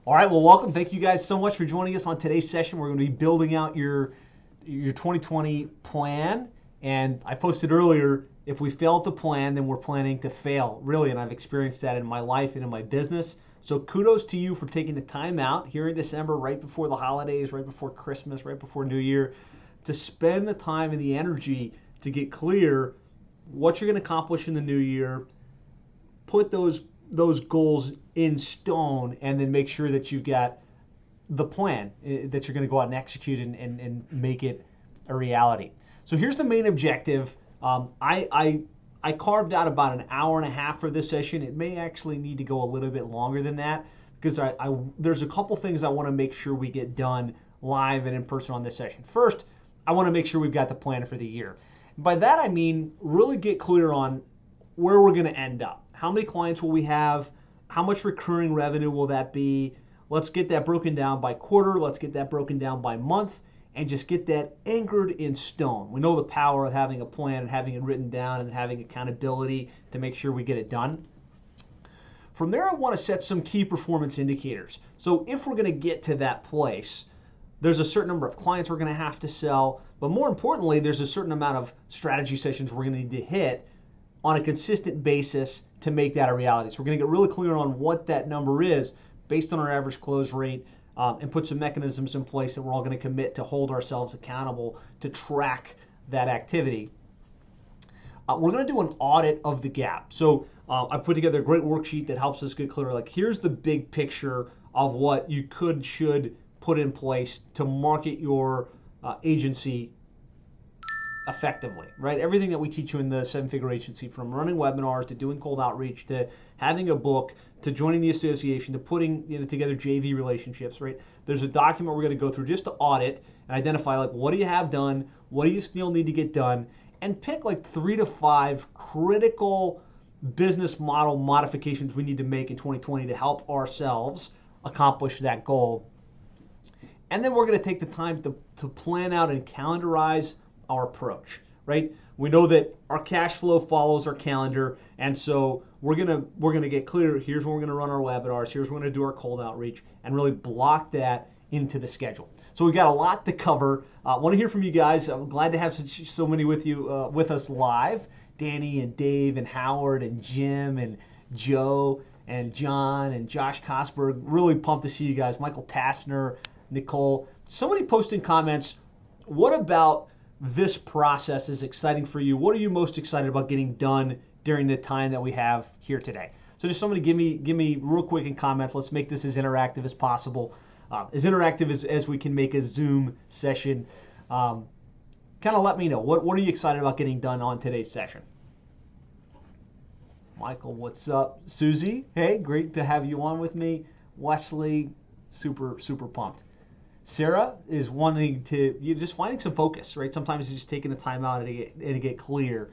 All right, well, welcome. Thank you guys so much for joining us on today's session. We're going to be building out your 2020 plan. And I posted earlier, if we fail to plan, then we're planning to fail, really. And I've experienced that in my life and in my business. So kudos to you for taking the time out here in December, right before the holidays, right before Christmas, right before New Year, to spend the time and the energy to get clear what you're going to accomplish in the new year, put those goals in stone, and then make sure that you've got the plan that you're going to go out and execute and make it a reality. So here's the main objective. I carved out about an hour and a half for this session. It may actually need to go a little bit longer than that because there's a couple things I want to make sure we get done live and in person on this session. First, I want to make sure we've got the plan for the year. By that I mean really get clear on where we're going to end up. How many clients will we have? How much recurring revenue will that be? Let's get that broken down by quarter. Let's get that broken down by month and just get that anchored in stone. We know the power of having a plan and having it written down and having accountability to make sure we get it done. From there, I want to set some key performance indicators. So if we're going to get to that place, there's a certain number of clients we're going to have to sell, but more importantly, there's a certain amount of strategy sessions we're going to need to hit on a consistent basis to make that a reality. So we're going to get really clear on what that number is based on our average close rate and put some mechanisms in place that we're all going to commit to hold ourselves accountable to track that activity. We're going to do an audit of the gap. So I put together a great worksheet that helps us get clear. Like, here's the big picture of what you should put in place to market your agency effectively, right? Everything that we teach you in the 7-Figure Agency, from running webinars to doing cold outreach to having a book to joining the association to putting together JV relationships, right? There's a document we're going to go through just to audit and identify, like, what do you have done? What do you still need to get done? And pick like 3 to 5 critical business model modifications we need to make in 2020 to help ourselves accomplish that goal. And then we're going to take the time to plan out and calendarize our approach, right? We know that our cash flow follows our calendar, and so we're gonna get clear. Here's when we're gonna run our webinars. Here's when we're gonna do our cold outreach, and really block that into the schedule. So we've got a lot to cover. I want to hear from you guys. I'm glad to have so many with you with us live. Danny and Dave and Howard and Jim and Joe and John and Josh Kosberg. Really pumped to see you guys. Michael Tassner, Nicole. Somebody posted comments. What about this process is exciting for you? What are you most excited about getting done during the time that we have here today? So just somebody give me real quick in comments. Let's make this as interactive as possible, as interactive as we can make a Zoom session. Kind of let me know. What are you excited about getting done on today's session? Michael, what's up? Susie, hey, great to have you on with me. Wesley, super pumped. Sarah is wanting to, you're just finding some focus, right? Sometimes it's just taking the time out to get clear.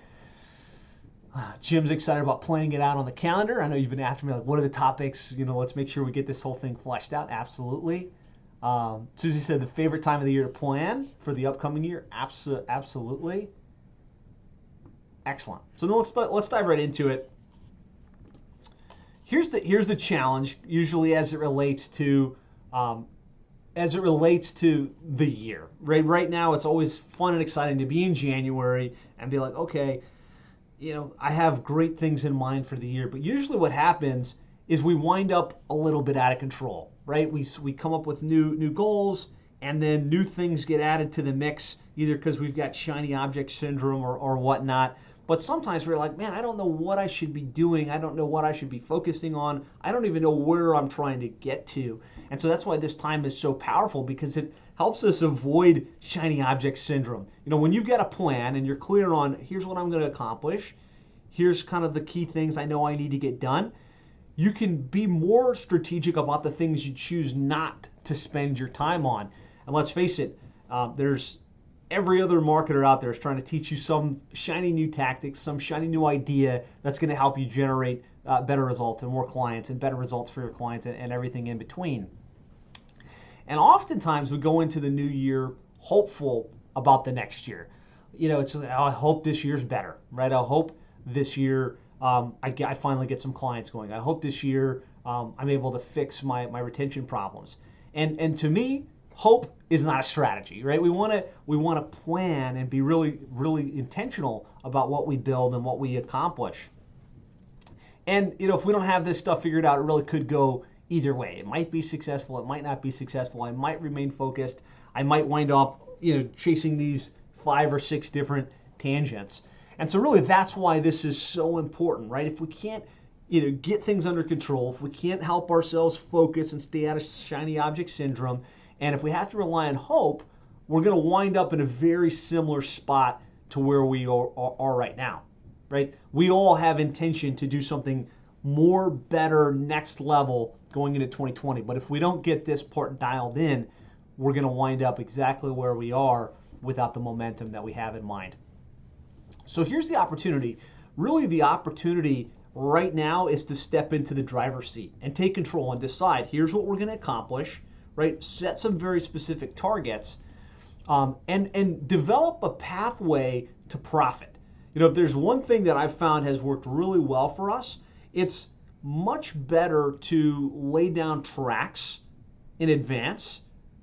Jim's excited about planning it out on the calendar. I know you've been after me, like, what are the topics? Let's make sure we get this whole thing fleshed out. Absolutely. Susie said the favorite time of the year to plan for the upcoming year. Absolutely. Excellent. So then let's dive right into it. Here's the challenge, usually as it relates to the year, right? Right now, it's always fun and exciting to be in January and be like, okay, I have great things in mind for the year. But usually what happens is we wind up a little bit out of control, right? We come up with new goals, and then new things get added to the mix, either because we've got shiny object syndrome or whatnot. But sometimes we're like, man, I don't know what I should be doing. I don't know what I should be focusing on. I don't even know where I'm trying to get to. And so that's why this time is so powerful, because it helps us avoid shiny object syndrome. When you've got a plan and you're clear on, here's what I'm going to accomplish, here's kind of the key things I know I need to get done, you can be more strategic about the things you choose not to spend your time on. And let's face it, there's every other marketer out there is trying to teach you some shiny new tactics, some shiny new idea that's going to help you generate better results and more clients and better results for your clients and everything in between. And oftentimes we go into the new year hopeful about the next year. It's, I hope this year's better, right? I hope this year I finally get some clients going. I hope this year I'm able to fix my retention problems. And to me, hope is not a strategy, right? We want to plan and be really intentional about what we build and what we accomplish. And if we don't have this stuff figured out, it really could go either way. It might be successful, it might not be successful. I might remain focused. I might wind up chasing these 5 or 6 different tangents. And so really that's why this is so important, right? If we can't get things under control, if we can't help ourselves focus and stay out of shiny object syndrome, and if we have to rely on hope, we're going to wind up in a very similar spot to where we are right now, right? We all have intention to do something more, better, next level going into 2020. But if we don't get this part dialed in, we're going to wind up exactly where we are without the momentum that we have in mind. So here's the opportunity. Really, the opportunity right now is to step into the driver's seat and take control and decide, here's what we're going to accomplish, right? Set some very specific targets, and develop a pathway to profit. If there's one thing that I've found has worked really well for us, it's much better to lay down tracks in advance.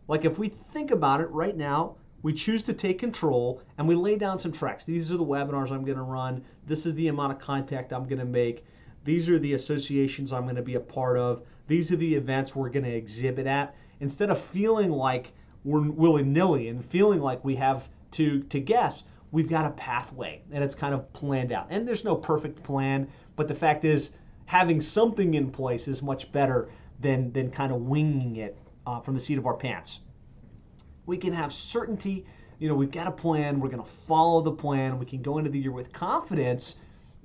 Like if we think about it right now, we choose to take control and we lay down some tracks. These are the webinars I'm going to run. This is the amount of contact I'm going to make. These are the associations I'm going to be a part of. These are the events we're going to exhibit at. Instead of feeling like we're willy-nilly and feeling like we have to guess, we've got a pathway and it's kind of planned out. And there's no perfect plan, but the fact is having something in place is much better than kind of winging it from the seat of our pants. We can have certainty, we've got a plan, we're going to follow the plan, we can go into the year with confidence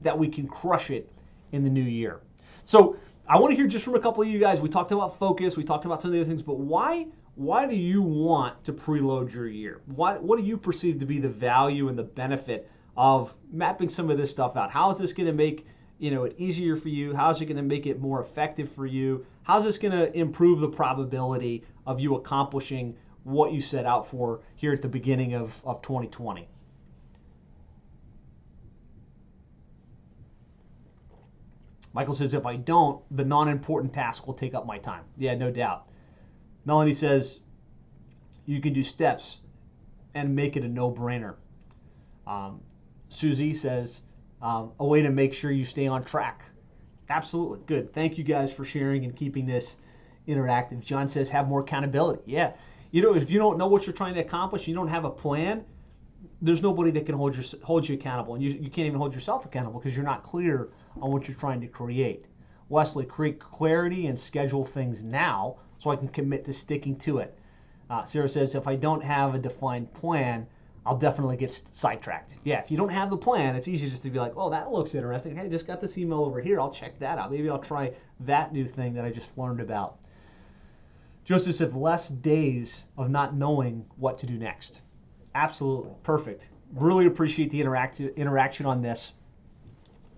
that we can crush it in the new year. So I want to hear just from a couple of you guys. We talked about focus, we talked about some of the other things, but why do you want to preload your year? What do you perceive to be the value and the benefit of mapping some of this stuff out? How is this going to make it easier for you? How is it going to make it more effective for you? How is this going to improve the probability of you accomplishing what you set out for here at the beginning of 2020? Michael says, if I don't, the non-important task will take up my time. Yeah, no doubt. Melanie says, you can do steps and make it a no-brainer. Susie says, a way to make sure you stay on track. Absolutely. Good. Thank you guys for sharing and keeping this interactive. John says, have more accountability. Yeah. If you don't know what you're trying to accomplish, you don't have a plan, there's nobody that can hold you accountable. And you can't even hold yourself accountable because you're not clear on what you're trying to create. Wesley, create clarity and schedule things now so I can commit to sticking to it. Sarah says, if I don't have a defined plan, I'll definitely get sidetracked. Yeah, if you don't have the plan, it's easy just to be like, oh, that looks interesting. Hey, I just got this email over here. I'll check that out. Maybe I'll try that new thing that I just learned about. Joseph said, less days of not knowing what to do next. Absolutely. Perfect. Really appreciate the interaction on this.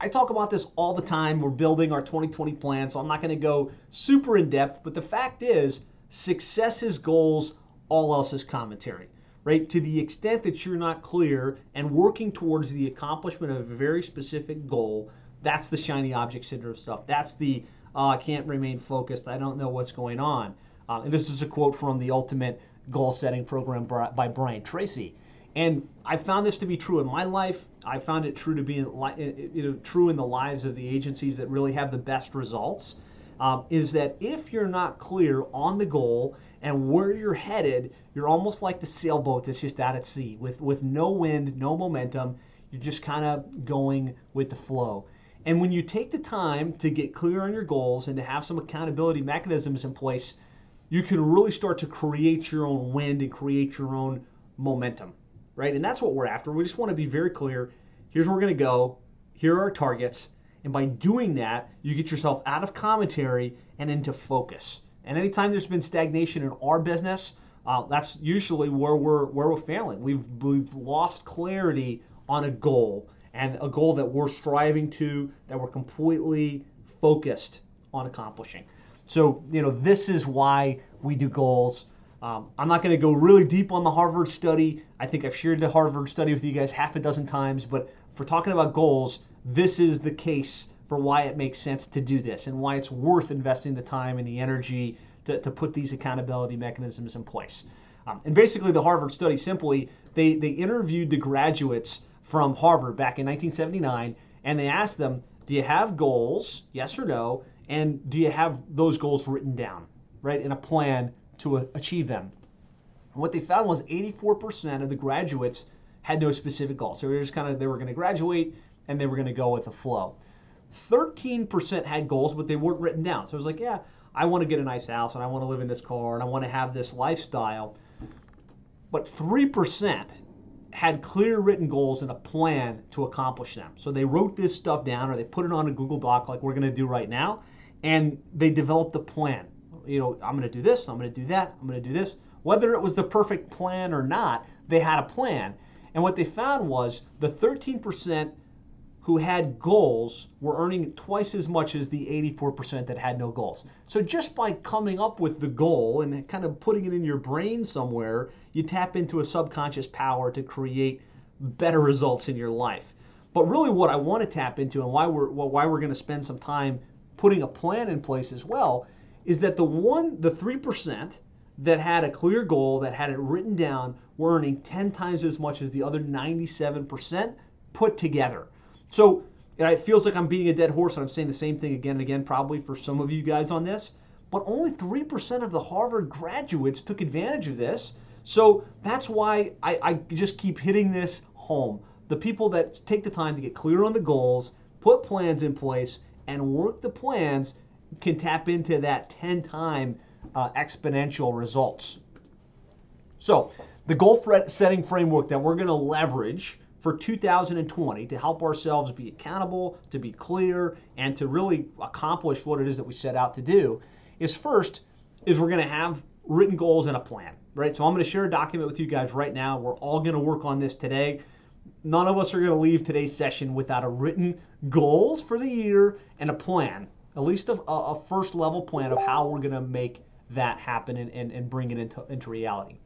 I talk about this all the time. We're building our 2020 plan, so I'm not going to go super in depth, but the fact is, success is goals, all else is commentary, right? To the extent that you're not clear and working towards the accomplishment of a very specific goal, that's the shiny object syndrome stuff. That's the, I can't remain focused, I don't know what's going on. And this is a quote from the Ultimate Goal Setting Program by Brian Tracy. And I found this to be true in my life. I found it true to be true in the lives of the agencies that really have the best results. Is that if you're not clear on the goal and where you're headed, you're almost like the sailboat that's just out at sea with no wind, no momentum. You're just kind of going with the flow. And when you take the time to get clear on your goals and to have some accountability mechanisms in place, you can really start to create your own wind and create your own momentum, right? And that's what we're after. We just want to be very clear. Here's where we're going to go. Here are our targets. And by doing that, you get yourself out of commentary and into focus. And anytime there's been stagnation in our business, that's usually where we're failing. We've lost clarity on a goal, and a goal that we're striving to, that we're completely focused on accomplishing. So, this is why we do goals. I'm not going to go really deep on the Harvard study. I think I've shared the Harvard study with you guys half a dozen times, but for talking about goals, this is the case for why it makes sense to do this and why it's worth investing the time and the energy to put these accountability mechanisms in place. And basically the Harvard study, simply, they interviewed the graduates from Harvard back in 1979, and they asked them, do you have goals, yes or no, and do you have those goals written down, right, in a plan to achieve them? And what they found was 84% of the graduates had no specific goals. So they were going to graduate and they were going to go with the flow. 13% had goals, but they weren't written down. So it was like, yeah, I want to get a nice house and I want to live in this car and I want to have this lifestyle. But 3% had clear written goals and a plan to accomplish them. So they wrote this stuff down or they put it on a Google Doc like we're going to do right now, and they developed a plan. You know, I'm going to do this, I'm going to do that, I'm going to do this. Whether it was the perfect plan or not, they had a plan. And what they found was the 13% who had goals were earning twice as much as the 84% that had no goals. So just by coming up with the goal and kind of putting it in your brain somewhere, you tap into a subconscious power to create better results in your life. But really what I want to tap into and why we're going to spend some time putting a plan in place as well is that the 3% that had a clear goal, that had it written down, were earning 10 times as much as the other 97% put together. So it feels like I'm beating a dead horse and I'm saying the same thing again and again, probably for some of you guys on this, but only 3% of the Harvard graduates took advantage of this. So that's why I just keep hitting this home. The people that take the time to get clear on the goals, put plans in place, and work the plans can tap into that 10-time exponential results. So the goal setting framework that we're going to leverage for 2020 to help ourselves be accountable, to be clear, and to really accomplish what it is that we set out to do is we're going to have written goals and a plan, right? So I'm going to share a document with you guys right now. We're all going to work on this today. None of us are going to leave today's session without a written goals for the year and a plan, at least a first level plan of how we're going to make that happen and bring it into reality.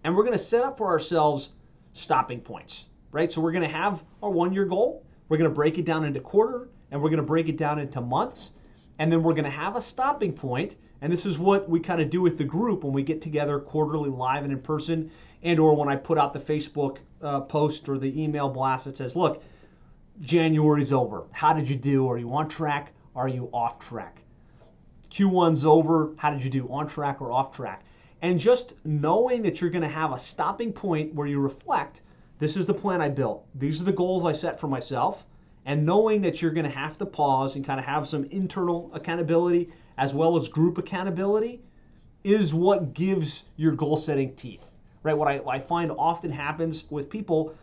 And we're going to set up for ourselves stopping points, right? So we're going to have our 1-year goal. We're going to break it down into quarter, and we're going to break it down into months. And then we're going to have a stopping point. And this is what we kind of do with the group when we get together quarterly live and in person, and or when I put out the Facebook post or the email blast that says, look, January's over. How did you do? Are you on track? Are you off track? Q1's over. How did you do? On track or off track? And just knowing that you're going to have a stopping point where you reflect, this is the plan I built. These are the goals I set for myself. And knowing that you're going to have to pause and kind of have some internal accountability as well as group accountability is what gives your goal setting teeth, right? What I find often happens with people,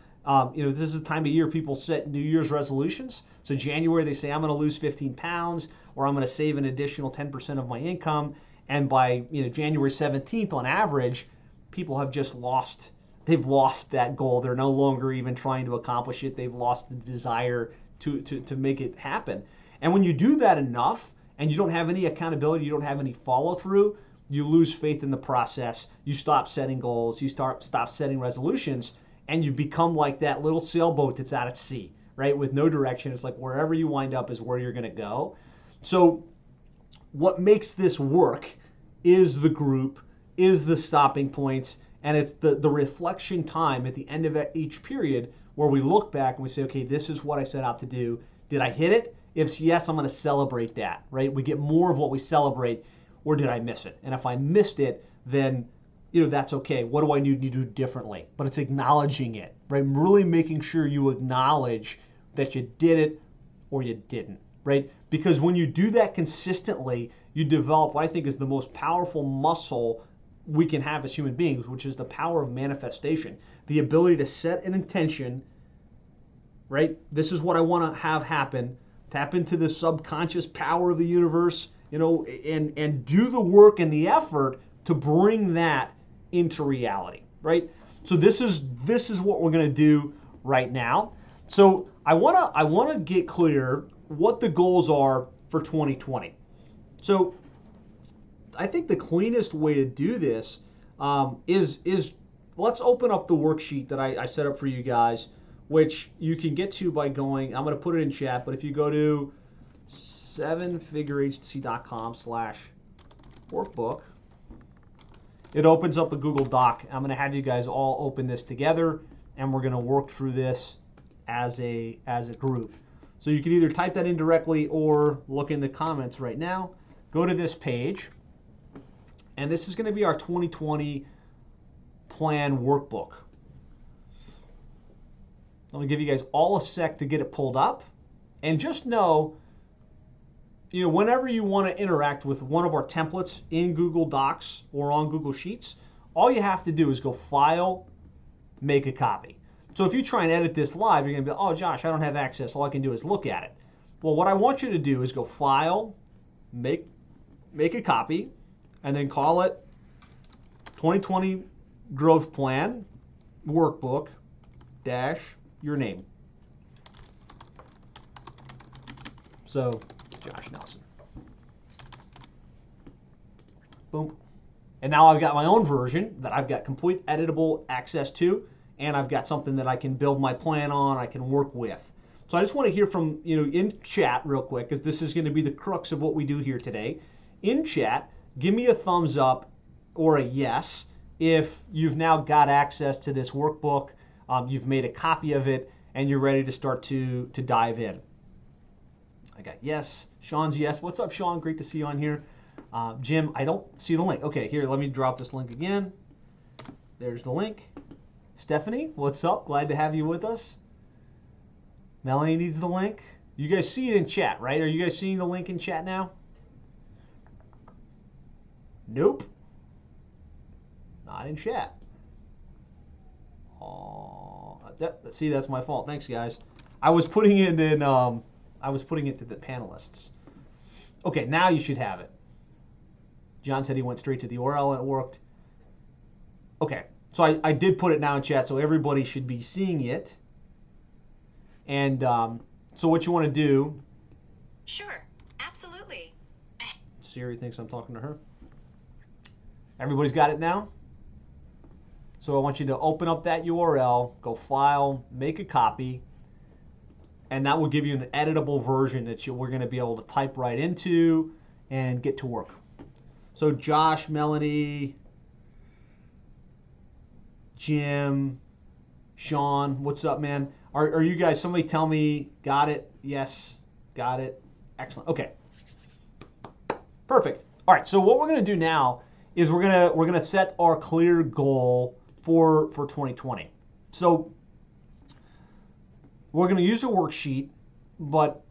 this is the time of year people set New Year's resolutions. So January, they say, I'm going to lose 15 pounds or I'm going to save an additional 10% of my income. And by January 17th, on average, people have just lost that goal. They're no longer even trying to accomplish it. They've lost the desire to make it happen. And when you do that enough and you don't have any accountability, you don't have any follow through, you lose faith in the process. You stop setting goals. You stop setting resolutions, and you become like that little sailboat that's out at sea, right? With no direction. It's like wherever you wind up is where you're going to go. So what makes this work is the group, is the stopping points, and it's the reflection time at the end of each period where we look back and we say, okay, this is what I set out to do. Did I hit it? If yes, I'm going to celebrate that, right? We get more of what we celebrate, or did I miss it? And if I missed it, then that's okay. What do I need to do differently? But it's acknowledging it, right? Really making sure you acknowledge that you did it or you didn't, right? Because when you do that consistently, you develop what I think is the most powerful muscle we can have as human beings, which is the power of manifestation, the ability to set an intention, right? This is what I want to have happen. Tap into the subconscious power of the universe, and do the work and the effort to bring that into reality, right? So this is what we're going to do right now. So I want to get clear what the goals are for 2020. So I think the cleanest way to do this is let's open up the worksheet that I set up for you guys which you can get to by going, I'm going to put it in chat, but if you go to 7figureagency.com/workbook, it opens up a Google Doc. I'm going to have you guys all open this together, and we're going to work through this as a group. So you can either type that in directly or look in the comments right now. Go to this page, and this is going to be our 2020 plan workbook. I'm going to give you guys all a sec to get it pulled up, and just know, whenever you want to interact with one of our templates in Google Docs or on Google Sheets, all you have to do is go File, Make a Copy. So if you try and edit this live, you're going to be, oh, Josh, I don't have access. All I can do is look at it. Well, what I want you to do is go File, Make a Copy, and then call it 2020 Growth Plan Workbook dash your name. So, Josh Nelson. Boom. And now I've got my own version that I've got complete editable access to, and I've got something that I can build my plan on, I can work with. So I just want to hear from, in chat real quick, because this is going to be the crux of what we do here today. In chat, give me a thumbs up or a yes if you've now got access to this workbook, you've made a copy of it, and you're ready to start to dive in. I got yes. Sean's yes. What's up, Sean? Great to see you on here. Jim, I don't see the link. Okay, here, let me drop this link again. There's the link. Stephanie, what's up? Glad to have you with us. Melanie needs the link. You guys see it in chat, right? Are you guys seeing the link in chat now? Nope. Not in chat. See, that's my fault. Thanks, guys. I was putting it in. I was putting it to the panelists. Okay, now you should have it. John said he went straight to the URL and it worked. Okay, so I did put it now in chat, so everybody should be seeing it. And so what you want to do? Sure, absolutely. Siri thinks I'm talking to her. Everybody's got it now? So I want you to open up that URL, go File, Make a Copy, and that will give you an editable version that we're going to be able to type right into and get to work. So Josh, Melanie, Jim, Sean, what's up, man? Are you guys, somebody tell me, got it? Yes, got it. Excellent. Okay. Perfect. All right, so what we're going to do now is we're going to set our clear goal for 2020. So we're going to use a worksheet, but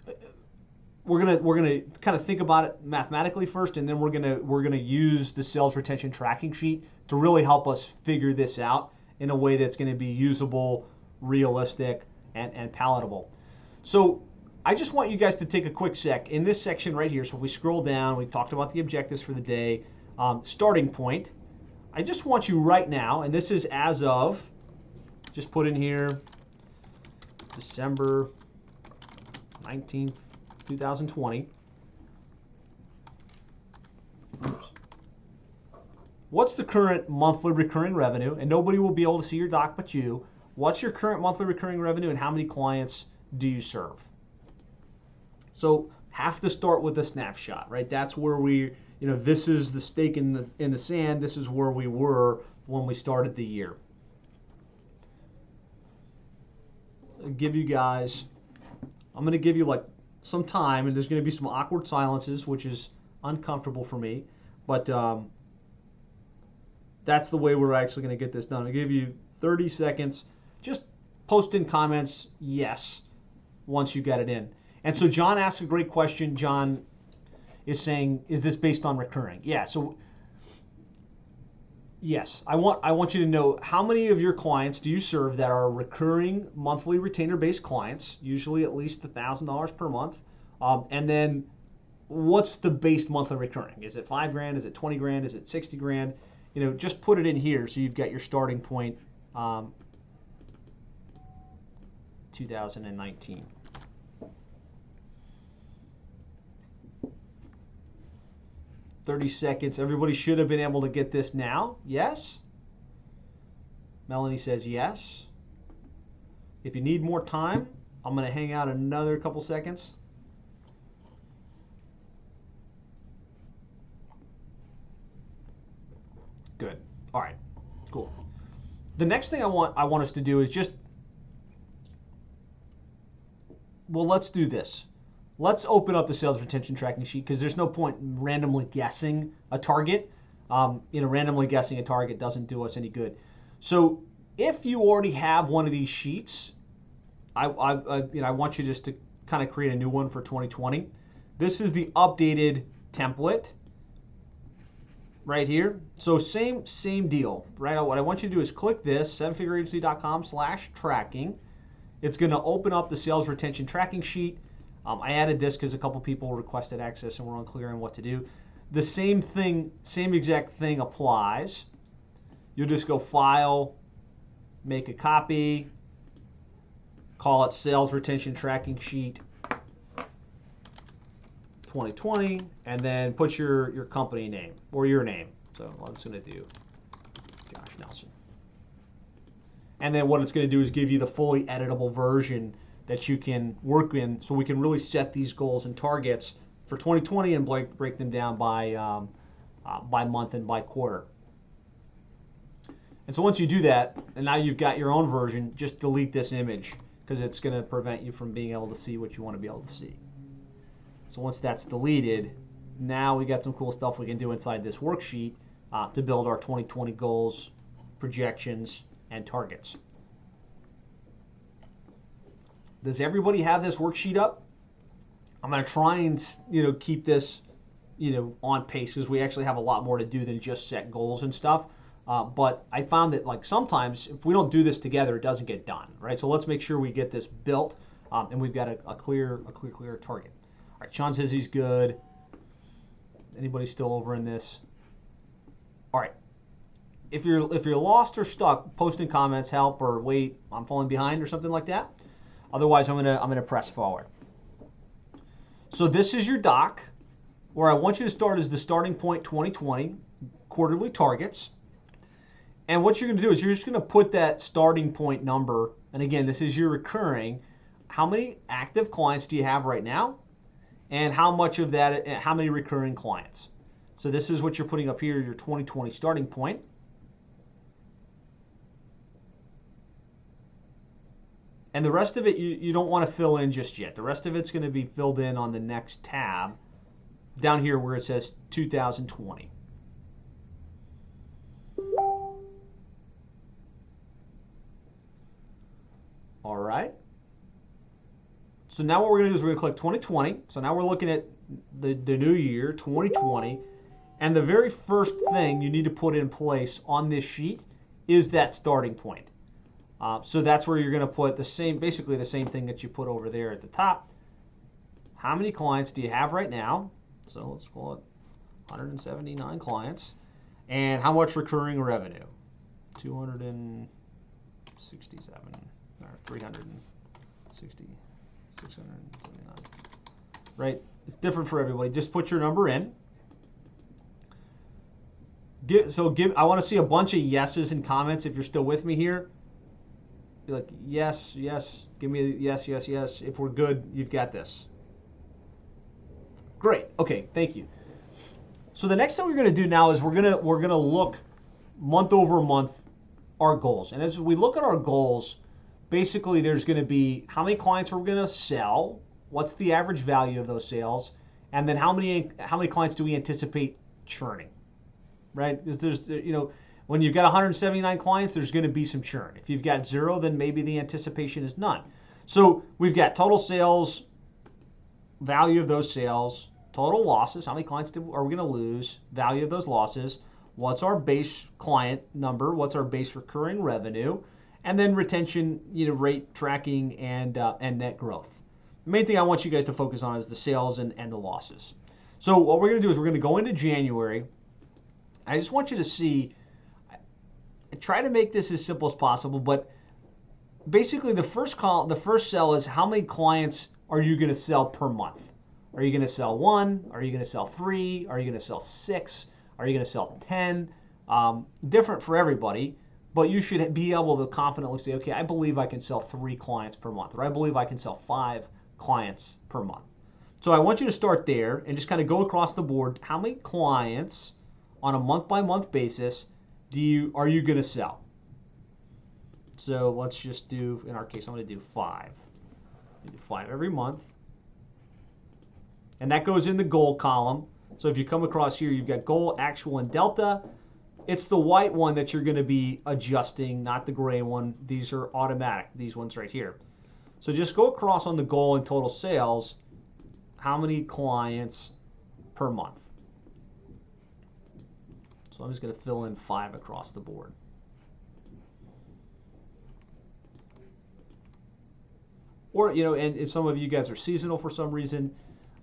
we're going to kind of think about it mathematically first, and then we're going to use the sales retention tracking sheet to really help us figure this out in a way that's going to be usable, realistic, and palatable. So I just want you guys to take a quick sec in this section right here. So if we scroll down, we talked about the objectives for the day, starting point. I just want you right now, and this is as of, just put in here, December 19th, 2020. Oops. What's the current monthly recurring revenue? And nobody will be able to see your doc but you. What's your current monthly recurring revenue and how many clients do you serve? So have to start with a snapshot, right? That's where this is the stake in the sand. This is where we were when we started the year. I'll give you guys, I'm going to give you like some time, and there's going to be some awkward silences, which is uncomfortable for me, but that's the way we're actually going to get this done. I'll give you 30 seconds. Just post in comments, yes, once you get it in. And so John asked a great question. John is saying, is this based on recurring? Yeah, so yes, I want you to know how many of your clients do you serve that are recurring monthly retainer-based clients, usually at least $1,000 per month, and then what's the base monthly recurring? Is it $5,000? Is it $20,000? Is it $60,000? Just put it in here so you've got your starting point. 2019. $30 seconds. Everybody should have been able to get this now. Yes? Melanie says yes. If you need more time, I'm going to hang out another couple seconds. Good. All right. Cool. The next thing I want us to do is just, well, let's do this. Let's open up the sales retention tracking sheet because there's no point in randomly guessing a target. Randomly guessing a target doesn't do us any good. So if you already have one of these sheets, I want you just to kind of create a new one for 2020. This is the updated template right here. So same deal, right? What I want you to do is click this, sevenfigureagency.com/tracking. It's going to open up the sales retention tracking sheet. I added this because a couple people requested access and were unclear on what to do. The same exact thing applies. You'll just go File, make a copy, call it Sales Retention Tracking Sheet 2020, and then put your company name or your name. So I'm just going to do Josh Nelson. And then what it's going to do is give you the fully editable version that you can work in, so we can really set these goals and targets for 2020 and break them down by month and by quarter. And so once you do that, and now you've got your own version, just delete this image because it's going to prevent you from being able to see what you want to be able to see. So once that's deleted, now we got some cool stuff we can do inside this worksheet to build our 2020 goals, projections, and targets. Does everybody have this worksheet up? I'm going to try and keep this on pace because we actually have a lot more to do than just set goals and stuff. But I found that sometimes if we don't do this together, it doesn't get done, right? So let's make sure we get this built and we've got a clear target. All right, Sean says he's good. Anybody still over in this? All right. If you're lost or stuck, post in comments, help, or wait, I'm falling behind or something like that. Otherwise, I'm gonna press forward. So this is your doc, where I want you to start as the starting point 2020 quarterly targets. And what you're going to do is you're just going to put that starting point number, and again, this is your recurring. How many active clients do you have right now? And how much of that, how many recurring clients? So this is what you're putting up here, your 2020 starting point. And the rest of it, you don't want to fill in just yet. The rest of it's going to be filled in on the next tab down here where it says 2020. All right. So now what we're going to do is we're going to click 2020. So now we're looking at the new year, 2020. And the very first thing you need to put in place on this sheet is that starting point. So that's where you're going to put basically the same thing that you put over there at the top. How many clients do you have right now? So let's call it 179 clients. And how much recurring revenue? 267 or 360, 629. Right? It's different for everybody. Just put your number in. I want to see a bunch of yeses in comments if you're still with me here. Be like, yes, yes, give me a yes, yes, yes. If we're good, you've got this. Great. Okay, thank you. So the next thing we're going to do now is we're going to look month over month our goals. And as we look at our goals, basically there's going to be how many clients are we going to sell, what's the average value of those sales, and then how many clients do we anticipate churning, right? Because there's when you've got 179 clients, there's going to be some churn. If you've got 0, then maybe the anticipation is none. So we've got total sales, value of those sales, total losses, how many clients are we going to lose, value of those losses, what's our base client number, what's our base recurring revenue, and then retention, rate tracking and net growth. The main thing I want you guys to focus on is the sales and the losses. So what we're going to do is we're going to go into January. I just want you to see. Try to make this as simple as possible, but basically the first cell is how many clients are you going to sell per month? Are you going to sell 1? Are you going to sell 3? Are you going to sell 6? Are you going to sell 10? Different for everybody, but you should be able to confidently say, okay, I believe I can sell 3 clients per month, or I believe I can sell 5 clients per month. So I want you to start there and just kind of go across the board. How many clients on a month-by-month basis are you going to sell? So let's just do, in our case, I'm going to do 5. I do 5 every month. And that goes in the goal column. So if you come across here, you've got goal, actual, and delta. It's the white one that you're going to be adjusting, not the gray one. These are automatic, these ones right here. So just go across on the goal and total sales. How many clients per month? So I'm just going to fill in 5 across the board. Or, and if some of you guys are seasonal for some reason,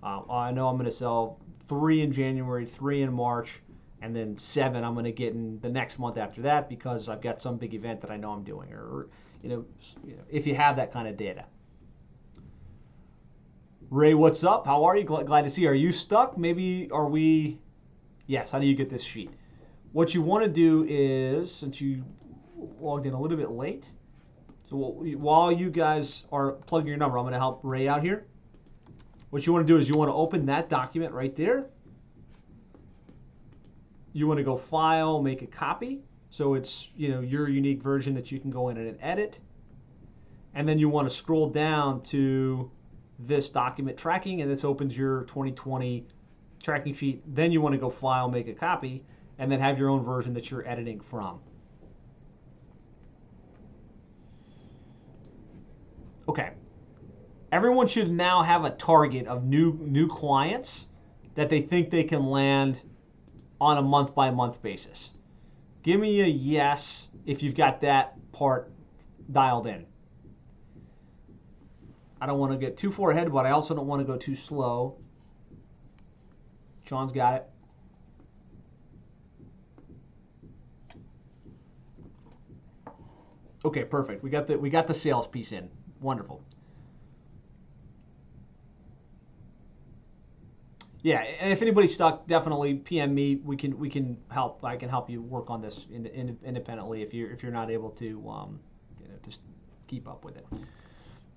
I know I'm going to sell 3 in January, 3 in March, and then 7 I'm going to get in the next month after that because I've got some big event that I know I'm doing. Or if you have that kind of data. Ray, what's up? How are you? Glad to see you. Are you stuck? Maybe are we? Yes. How do you get this sheet? What you want to do is, since you logged in a little bit late, so while you guys are plugging your number, I'm going to help Ray out here. What you want to do is you want to open that document right there. You want to go File, make a copy. So it's your unique version that you can go in and edit. And then you want to scroll down to this document tracking, and this opens your 2020 tracking sheet. Then you want to go File, make a copy, and then have your own version that you're editing from. Okay. Everyone should now have a target of new clients that they think they can land on a month-by-month basis. Give me a yes if you've got that part dialed in. I don't want to get too far ahead, but I also don't want to go too slow. Sean's got it. Okay, perfect. We got the sales piece in. Wonderful. Yeah, and if anybody's stuck, definitely PM me. We can help. I can help you work on this independently if you're not able to just keep up with it.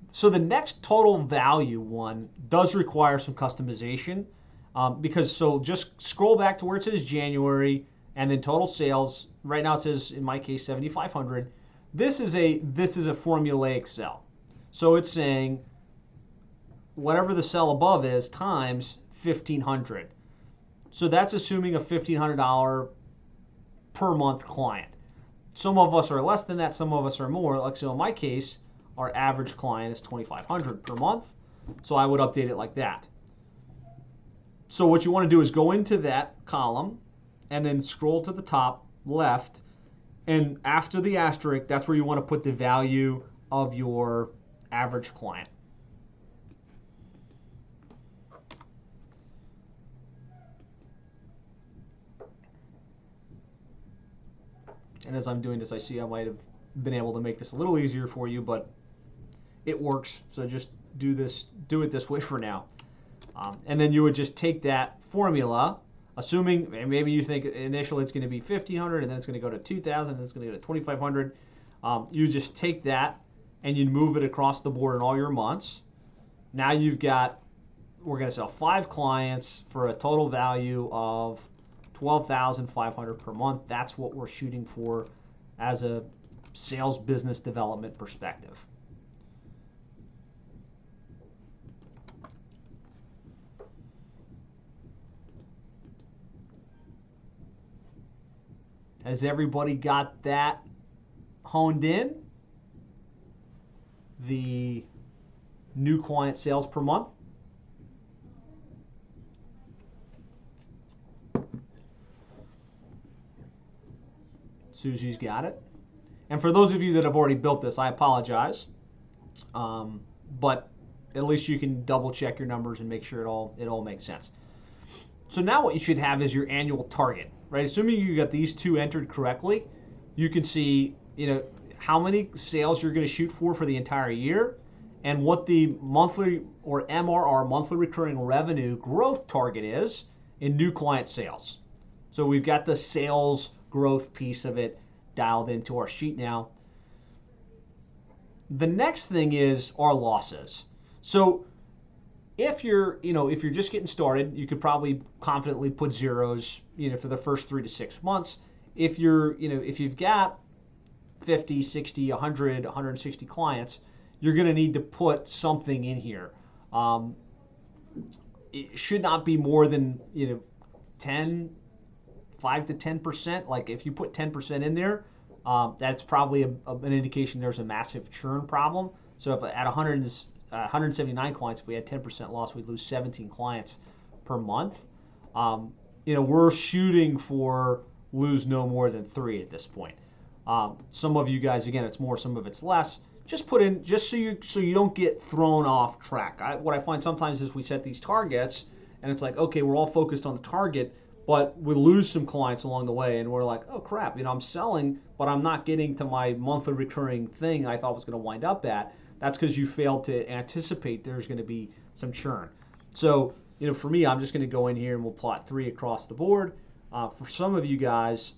So the next total value one does require some customization because just scroll back to where it says January and then total sales. Right now it says, in my case, 7,500. This is a formulaic cell. So it's saying whatever the cell above is times 1,500. So that's assuming a $1,500 per month client. Some of us are less than that, some of us are more. Like so in my case, our average client is 2,500 per month. So I would update it like that. So what you want to do is go into that column and then scroll to the top left, and after the asterisk, that's where you want to put the value of your average client. And as I'm doing this, I see I might have been able to make this a little easier for you, but it works. So just do it this way for now. And then you would just take that formula, assuming maybe you think initially it's going to be 1,500, and then it's going to go to 2,000, and then it's going to go to 2,500. You just take that and you move it across the board in all your months. Now we're going to sell 5 clients for a total value of $12,500 per month. That's what we're shooting for as a sales business development perspective. Has everybody got that honed in? The new client sales per month? Susie's got it. And for those of you that have already built this, I apologize. But at least you can double check your numbers and make sure it all makes sense. So now what you should have is your annual target, right? Assuming you got these two entered correctly, you can see, how many sales you're going to shoot for the entire year and what the monthly or MRR, monthly recurring revenue growth target is in new client sales. So we've got the sales growth piece of it dialed into our sheet now. The next thing is our losses. So if you're just getting started, you could probably confidently put zeros, for the first 3 to 6 months. If you've got 50, 60, 100, 160 clients, you're going to need to put something in here. It should not be more than 5 to 10%. Like if you put 10% in there, that's probably an indication there's a massive churn problem. So if at 179 clients, if we had 10% loss, we'd lose 17 clients per month. We're shooting for lose no more than 3 at this point. Some of you guys, again, it's more, some of it's less. Just put in, just so you don't get thrown off track. What I find sometimes is we set these targets, and it's like, okay, we're all focused on the target, but we lose some clients along the way, and we're like, oh crap, I'm selling, but I'm not getting to my monthly recurring thing I thought was going to wind up at. That's because you failed to anticipate there's going to be some churn. So, for me, I'm just going to go in here and we'll plot 3 across the board. For some of you guys,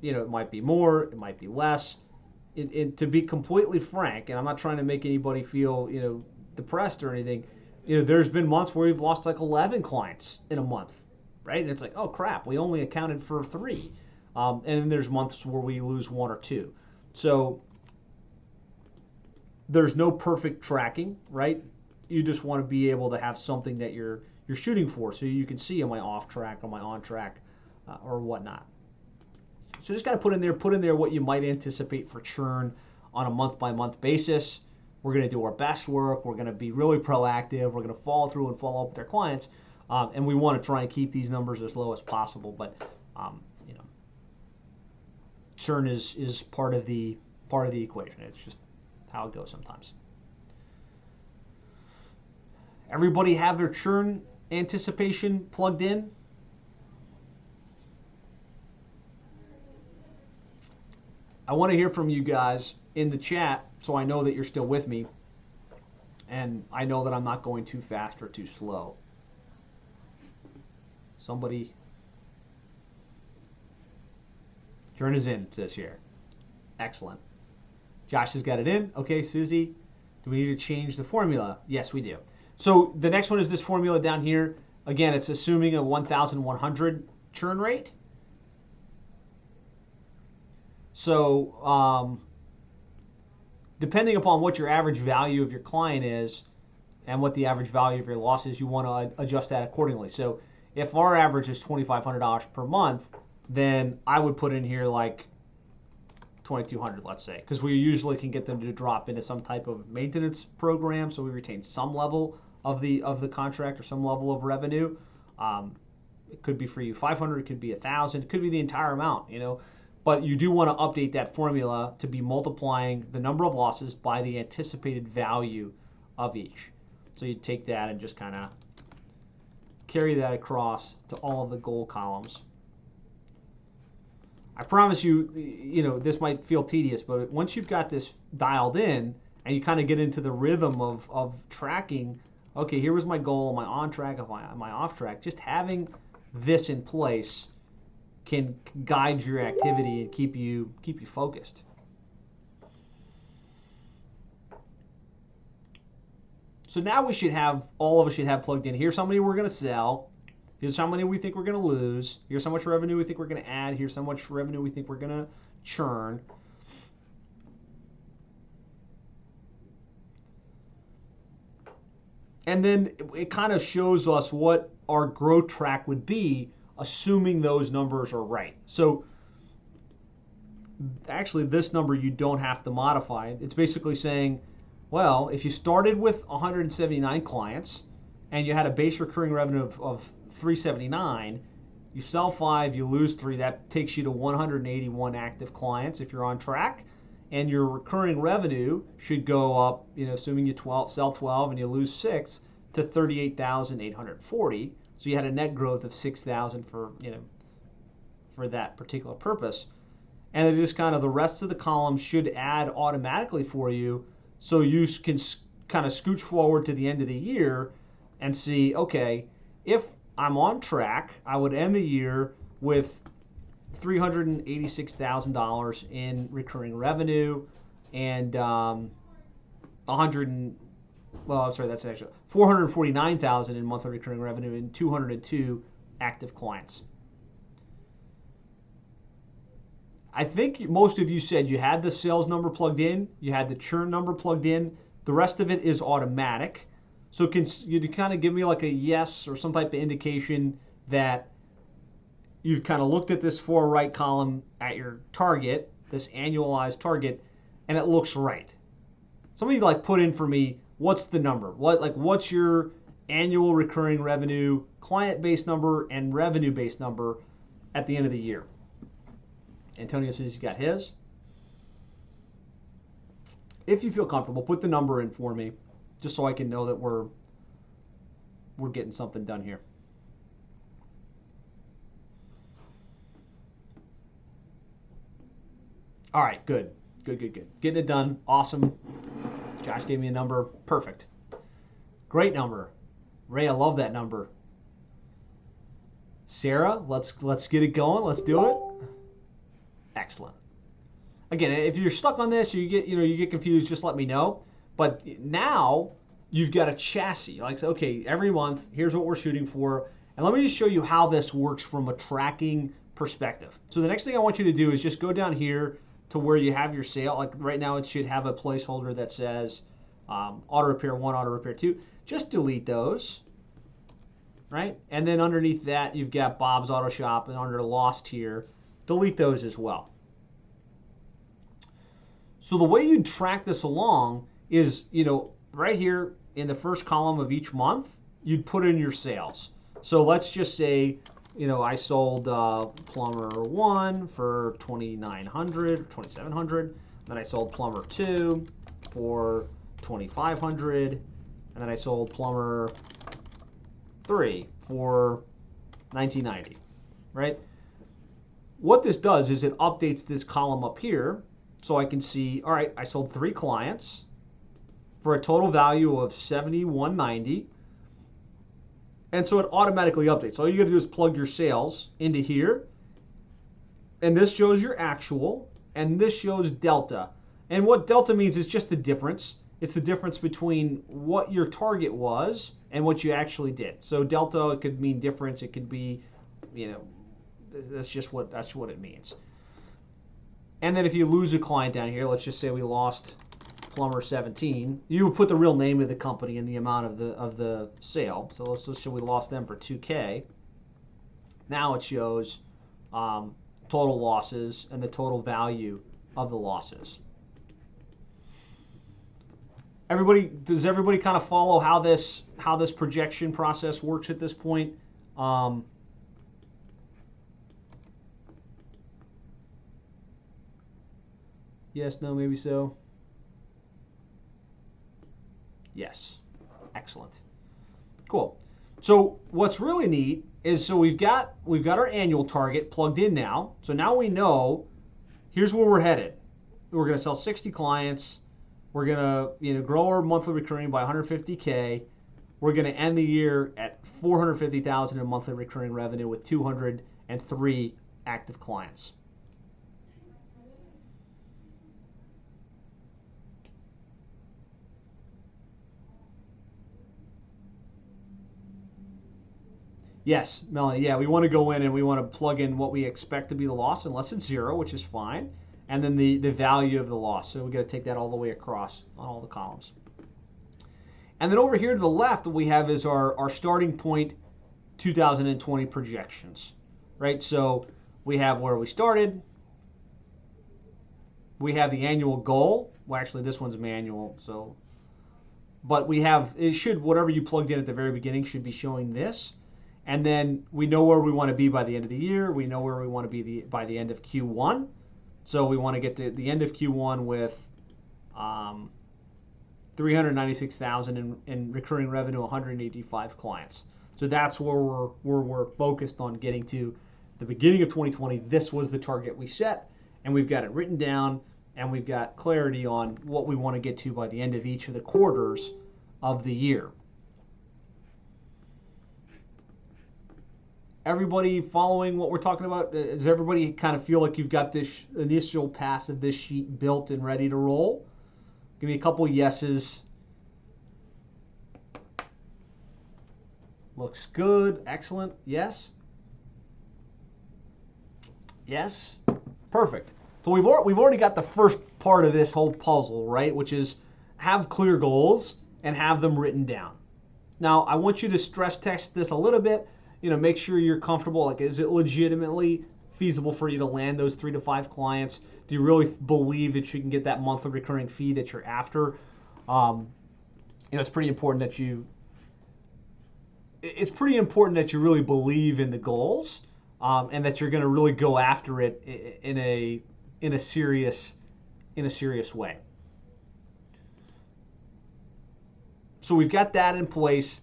it might be more, it might be less. To be completely frank, and I'm not trying to make anybody feel, depressed or anything, there's been months where we've lost like 11 clients in a month, right? And it's like, oh crap, we only accounted for 3. And then there's months where we lose 1 or 2. So there's no perfect tracking, right? You just want to be able to have something that you're shooting for, so you can see, am I off track, am I on track, or whatnot. So just got to put in there what you might anticipate for churn on a month-by-month basis. We're going to do our best work. We're going to be really proactive. We're going to follow through and follow up with our clients, and we want to try and keep these numbers as low as possible. But churn is part of the equation. It's just how it goes sometimes. Everybody have their churn anticipation plugged in? I want to hear from you guys in the chat so I know that you're still with me, and I know that I'm not going too fast or too slow. Somebody, churn is in, it says here. Excellent. Josh has got it in. Okay, Susie, do we need to change the formula? Yes, we do. So the next one is this formula down here. Again, it's assuming a 1,100 churn rate. So depending upon what your average value of your client is and what the average value of your loss is, you want to adjust that accordingly. So if our average is $2,500 per month, then I would put in here like 2,200, let's say, because we usually can get them to drop into some type of maintenance program, so we retain some level of the contract or some level of revenue. It could be for you 500, it could be 1,000, it could be the entire amount, But you do want to update that formula to be multiplying the number of losses by the anticipated value of each. So you take that and just kind of carry that across to all of the goal columns. I promise you, this might feel tedious, but once you've got this dialed in and you kind of get into the rhythm of tracking, okay, here was my goal, am I on track, am I off track? Just having this in place can guide your activity and keep you focused. So now all of us should have plugged in. Here's how many we're going to sell. Here's how many we think we're going to lose. Here's how much revenue we think we're going to add. Here's how much revenue we think we're going to churn. And then it kind of shows us what our growth track would be, assuming those numbers are right. So actually this number you don't have to modify. It's basically saying, well, if you started with 179 clients and you had a base recurring revenue of 379, you sell 5, you lose 3, that takes you to 181 active clients if you're on track, and your recurring revenue should go up, assuming you sell 12 and you lose 6, to 38,840. So you had a net growth of 6,000 for that particular purpose. And it just kind of the rest of the columns should add automatically for you, so you can kind of scooch forward to the end of the year and see, okay, if I'm on track, I would end the year with $386,000 in recurring revenue, and 449,000 in monthly recurring revenue, and 202 active clients. I think most of you said you had the sales number plugged in, you had the churn number plugged in. The rest of it is automatic. So can you kind of give me like a yes or some type of indication that you've kind of looked at this far right column at your target, this annualized target, and it looks right? Some of you like put in for me, what's the number? What's your annual recurring revenue, client-based number, and revenue-based number at the end of the year? Antonio says he's got his. If you feel comfortable, put the number in for me, just so I can know that we're getting something done here. All right, good. Getting it done. Awesome. Josh gave me a number. Perfect. Great number. Ray, I love that number. Sarah, let's get it going. Let's do it. Excellent. Again, if you're stuck on this, you get confused, just let me know. But now you've got a chassis. Like, okay, every month, here's what we're shooting for. And let me just show you how this works from a tracking perspective. So the next thing I want you to do is just go down here to where you have your sale. Like right now, it should have a placeholder that says auto repair 1, auto repair 2. Just delete those, right? And then underneath that, you've got Bob's Auto Shop, and under the lost here, delete those as well. So the way you track this along is, right here in the first column of each month, you'd put in your sales. So let's just say, I sold plumber 1 for $2,900, $2,700. Then I sold plumber 2 for $2,500, and then I sold plumber 3 for $1,990, right? What this does is it updates this column up here, so I can see, all right, I sold 3 clients for a total value of $7,190. And so it automatically updates. All you got to do is plug your sales into here, and this shows your actual, and this shows delta. And what delta means is just the difference. It's the difference between what your target was and what you actually did. So delta, it could mean difference. It could be, that's what it means. And then if you lose a client down here, let's just say we lost plumber 17, you would put the real name of the company and the amount of the sale. So let's show we lost them for $2,000. Now it shows total losses and the total value of the losses. Does everybody kind of follow how this projection process works at this point? Yes, no, maybe so. Yes. Excellent. Cool. So what's really neat is, so we've got our annual target plugged in now. So now we know here's where we're headed. We're going to sell 60 clients. We're going to grow our monthly recurring by 150K. We're going to end the year at 450,000 in monthly recurring revenue with 203 active clients. Yes, Melanie, yeah, we want to go in and we want to plug in what we expect to be the loss, unless it's 0, which is fine, and then the value of the loss. So we got to take that all the way across on all the columns. And then over here to the left, what we have is our starting point 2020 projections, right? So we have where we started. We have the annual goal. Well, actually, this one's manual, so. But we have, whatever you plugged in at the very beginning should be showing this. And then we know where we want to be by the end of the year. We know where we want to be by the end of Q1. So we want to get to the end of Q1 with 396,000 in recurring revenue, 185 clients. So that's where we're focused on getting to. The beginning of 2020, this was the target we set, and we've got it written down, and we've got clarity on what we want to get to by the end of each of the quarters of the year. Everybody following what we're talking about? Does everybody kind of feel like you've got this initial pass of this sheet built and ready to roll? Give me a couple yeses. Looks good. Excellent. Yes. Yes. Perfect. So we've already got the first part of this whole puzzle, right? Which is have clear goals and have them written down. Now, I want you to stress test this a little bit. Make sure you're comfortable. Like, is it legitimately feasible for you to land those 3 to 5 clients? Do you really believe that you can get that monthly recurring fee that you're after? It's pretty important that you really believe in the goals, and that you're going to really go after it in a serious way. So we've got that in place.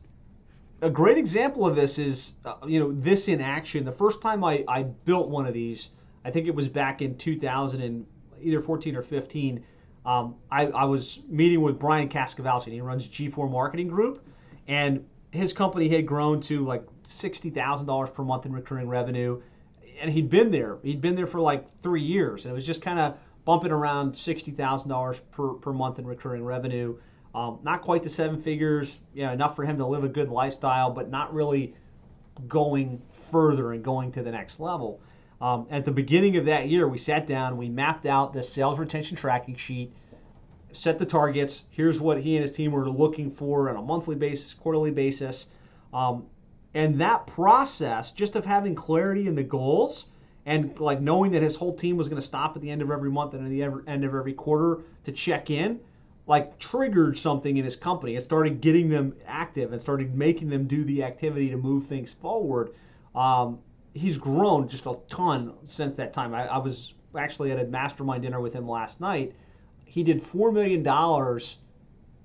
A great example of this is, this in action. The first time I built one of these, I think it was back in 2000 and either 14 or 15. I was meeting with Brian Cascavalsi. He runs G4 Marketing Group, and his company had grown to like $60,000 per month in recurring revenue, and he'd been there for like 3 years, and it was just kind of bumping around $60,000 per month in recurring revenue. Not quite to 7 figures, enough for him to live a good lifestyle, but not really going further and going to the next level. At the beginning of that year, we sat down, we mapped out the sales retention tracking sheet, set the targets. Here's what he and his team were looking for on a monthly basis, quarterly basis. And that process, just of having clarity in the goals and like knowing that his whole team was going to stop at the end of every month and at the end of every quarter to check in, like triggered something in his company. It started getting them active and started making them do the activity to move things forward. He's grown just a ton since that time. I was actually at a mastermind dinner with him last night. He did $4 million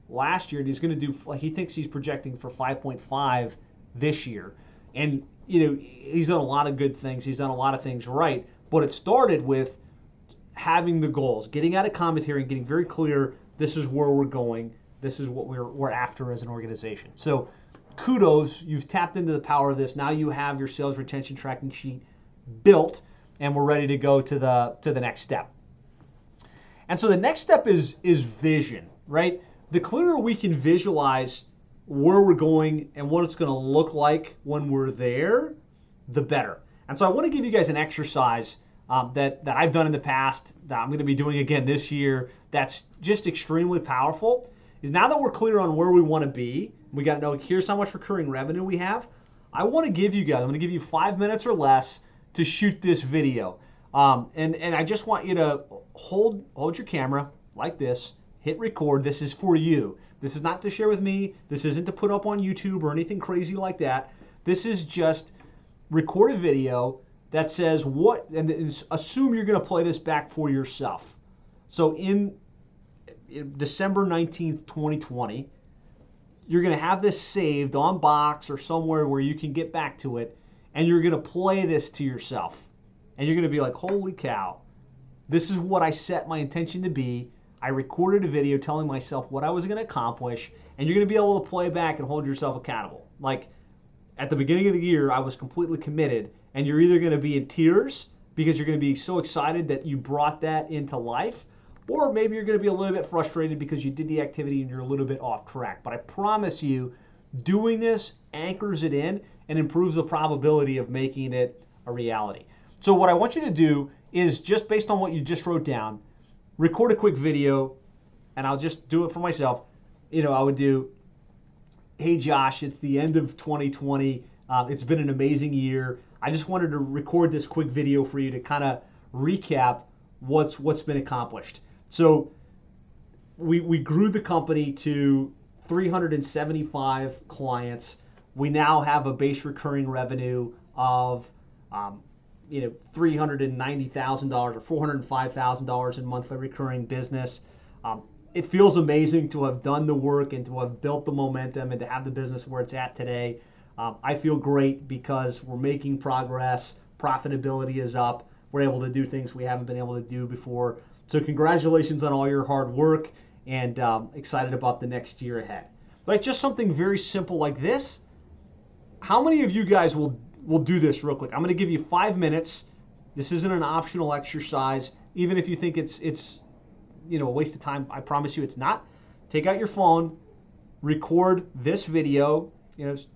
last year, and he's going to do, he thinks he's projecting for 5.5 this year. And, he's done a lot of good things. He's done a lot of things right. But it started with having the goals, getting out of commentary and getting very clear, this is where we're going. This is what we're after as an organization. So kudos, you've tapped into the power of this. Now you have your sales retention tracking sheet built, and we're ready to go to the next step. And so the next step is vision, right? The clearer we can visualize where we're going and what it's going to look like when we're there, the better. And so I want to give you guys an exercise that I've done in the past, that I'm going to be doing again this year, that's just extremely powerful. Is now that we're clear on where we want to be, we got to know here's how much recurring revenue we have. I'm going to give you 5 minutes or less to shoot this video. And I just want you to hold your camera like this, hit record. This is for you. This is not to share with me. This isn't to put up on YouTube or anything crazy like that. This is just record a video that says what, and assume you're going to play this back for yourself. So in December 19th, 2020, you're going to have this saved on Box or somewhere where you can get back to it, and you're going to play this to yourself. And you're going to be like, holy cow, this is what I set my intention to be. I recorded a video telling myself what I was going to accomplish, and you're going to be able to play back and hold yourself accountable. Like at the beginning of the year, I was completely committed, and you're either going to be in tears because you're going to be so excited that you brought that into life, or maybe you're going to be a little bit frustrated because you did the activity and you're a little bit off track. But I promise you, doing this anchors it in and improves the probability of making it a reality. So what I want you to do is, just based on what you just wrote down, record a quick video, and I'll just do it for myself. I would do, hey Josh, it's the end of 2020. It's been an amazing year. I just wanted to record this quick video for you to kind of recap what's been accomplished. So we grew the company to 375 clients. We now have a base recurring revenue of $390,000 or $405,000 in monthly recurring business. It feels amazing to have done the work and to have built the momentum and to have the business where it's at today. I feel great because we're making progress. Profitability is up. We're able to do things we haven't been able to do before. So congratulations on all your hard work, and excited about the next year ahead. Like just something very simple like this. How many of you guys will we'll do this real quick. I'm going to give you 5 minutes. This isn't an optional exercise. Even if you think it's a waste of time, I promise you it's not. Take out your phone, record this video.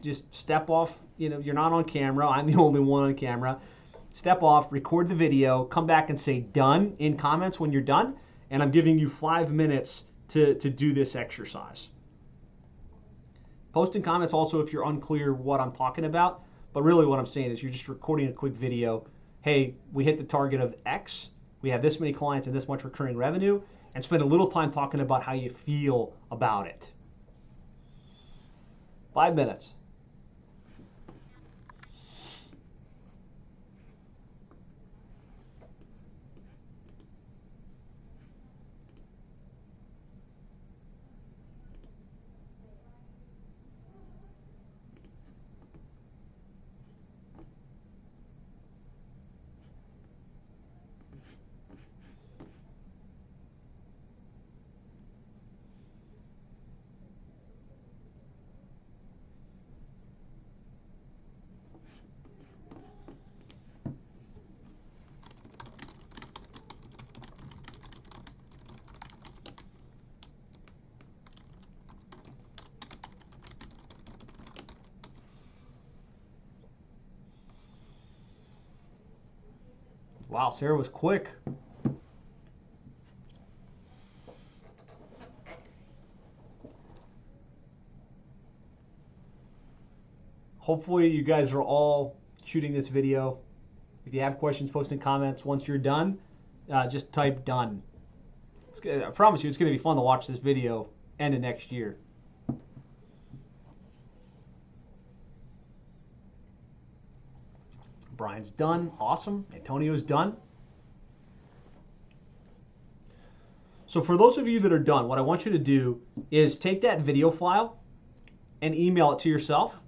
Just step off. You're not on camera. I'm the only one on camera. Step off, record the video, come back and say done in comments when you're done. And I'm giving you 5 minutes to do this exercise. Post in comments also if you're unclear what I'm talking about. But really what I'm saying is you're just recording a quick video. Hey, we hit the target of X. We have this many clients and this much recurring revenue. And spend a little time talking about how you feel about it. 5 minutes. Wow, Sarah was quick. Hopefully you guys are all shooting this video. If you have questions, post in comments. Once you're done, just type done. I promise you it's going to be fun to watch this video end of next year. Brian's done. Awesome. Antonio's done. So for those of you that are done, what I want you to do is take that video file and email it to yourself.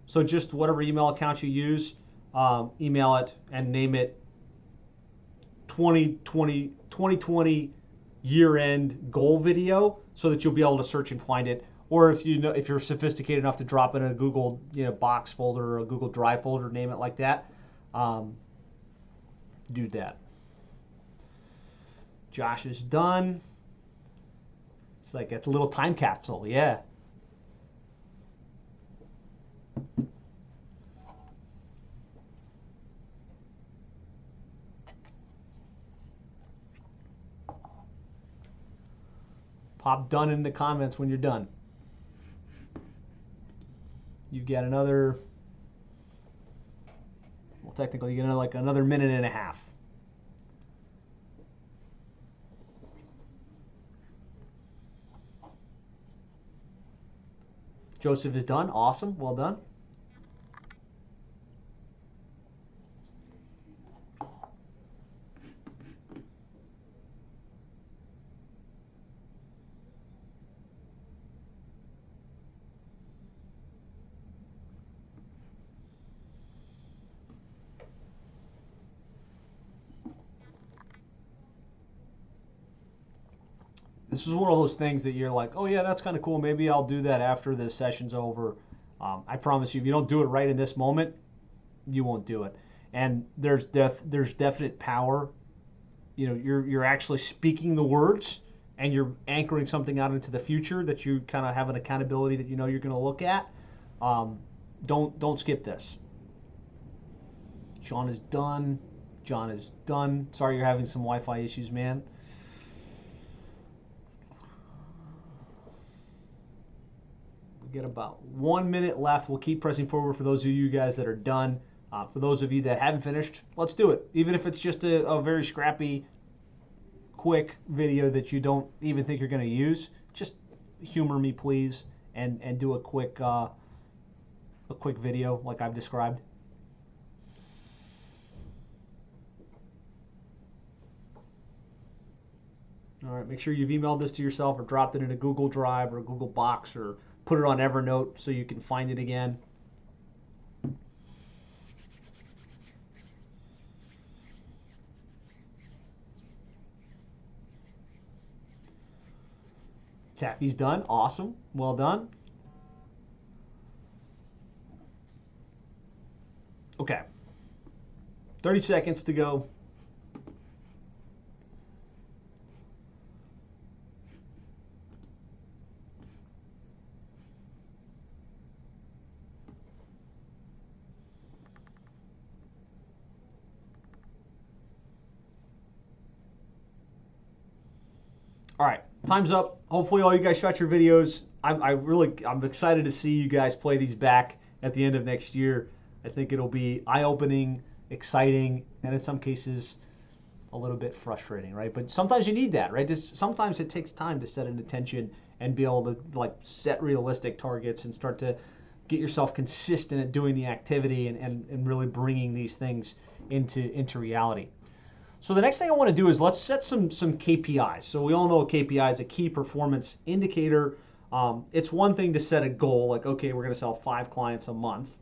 So just whatever email account you use, email it and name it 2020 year-end goal video so that you'll be able to search and find it. Or if you're sophisticated enough to drop it in a Google box folder or a Google Drive folder, name it like that. Do that. Josh is done. It's like a little time capsule, yeah. Pop done in the comments when you're done. You've got another, well, technically you're gonna like another minute and a half. Joseph is done. Awesome. Well done. This is one of those things that you're like, oh yeah, that's kind of cool. Maybe I'll do that after the session's over. I promise you, if you don't do it right in this moment, you won't do it. And there's definite power. You're actually speaking the words and you're anchoring something out into the future that you kind of have an accountability that you're going to look at. Don't skip this. Sean is done. John is done. Sorry you're having some Wi-Fi issues, man. Get about 1 minute left. We'll keep pressing forward for those of you guys that are done. For those of you that haven't finished, let's do it. Even if it's just a very scrappy, quick video that you don't even think you're going to use, just humor me, please, and do a quick video like I've described. All right, make sure you've emailed this to yourself or dropped it in a Google Drive or a Google Box or put it on Evernote so you can find it again. Taffy's done. Awesome. Well done. Okay. 30 seconds to go. All right, time's up. Hopefully all you guys shot your videos. I'm excited to see you guys play these back at the end of next year. I think it'll be eye-opening, exciting, and in some cases a little bit frustrating, right? But sometimes you need that, right? Sometimes it takes time to set an intention and be able to like set realistic targets and start to get yourself consistent at doing the activity and really bringing these things into reality. So the next thing I want to do is let's set some KPIs. So we all know a KPI is a key performance indicator. It's one thing to set a goal, like, okay, we're going to sell 5 clients a month.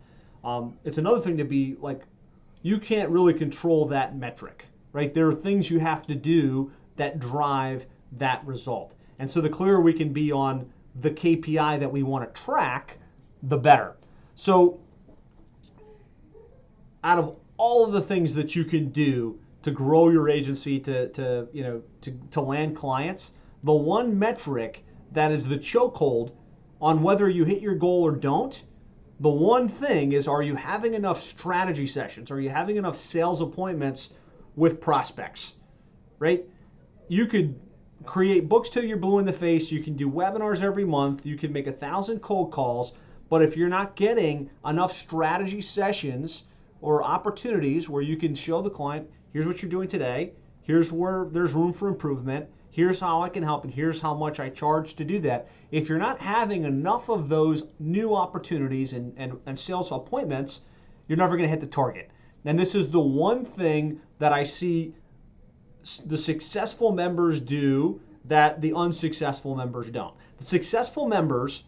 It's another thing to be like, you can't really control that metric, right? There are things you have to do that drive that result. And so the clearer we can be on the KPI that we want to track, the better. So out of all of the things that you can do to grow your agency, to land clients, the one metric that is the chokehold on whether you hit your goal or don't, the one thing is, are you having enough strategy sessions? Are you having enough sales appointments with prospects, right? You could create books till you're blue in the face. You can do webinars every month. You can make 1,000 cold calls. But if you're not getting enough strategy sessions or opportunities where you can show the client, here's what you're doing today, here's where there's room for improvement, here's how I can help, and here's how much I charge to do that. If you're not having enough of those new opportunities and sales appointments, you're never going to hit the target. And this is the one thing that I see the successful members do that the unsuccessful members don't. The successful members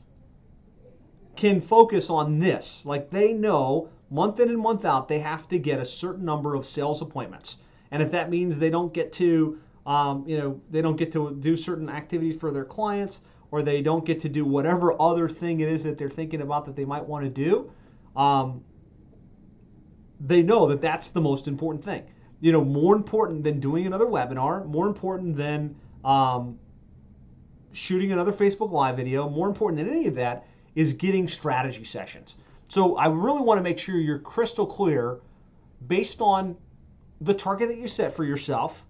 can focus on this. Like, they know month in and month out they have to get a certain number of sales appointments. And if that means they don't get to they don't get to do certain activities for their clients, or they don't get to do whatever other thing it is that they're thinking about that they might want to do, they know that that's the most important thing. More important than doing another webinar, more important than shooting another Facebook Live video, more important than any of that is getting strategy sessions. So I really want to make sure you're crystal clear based on the target that you set for yourself.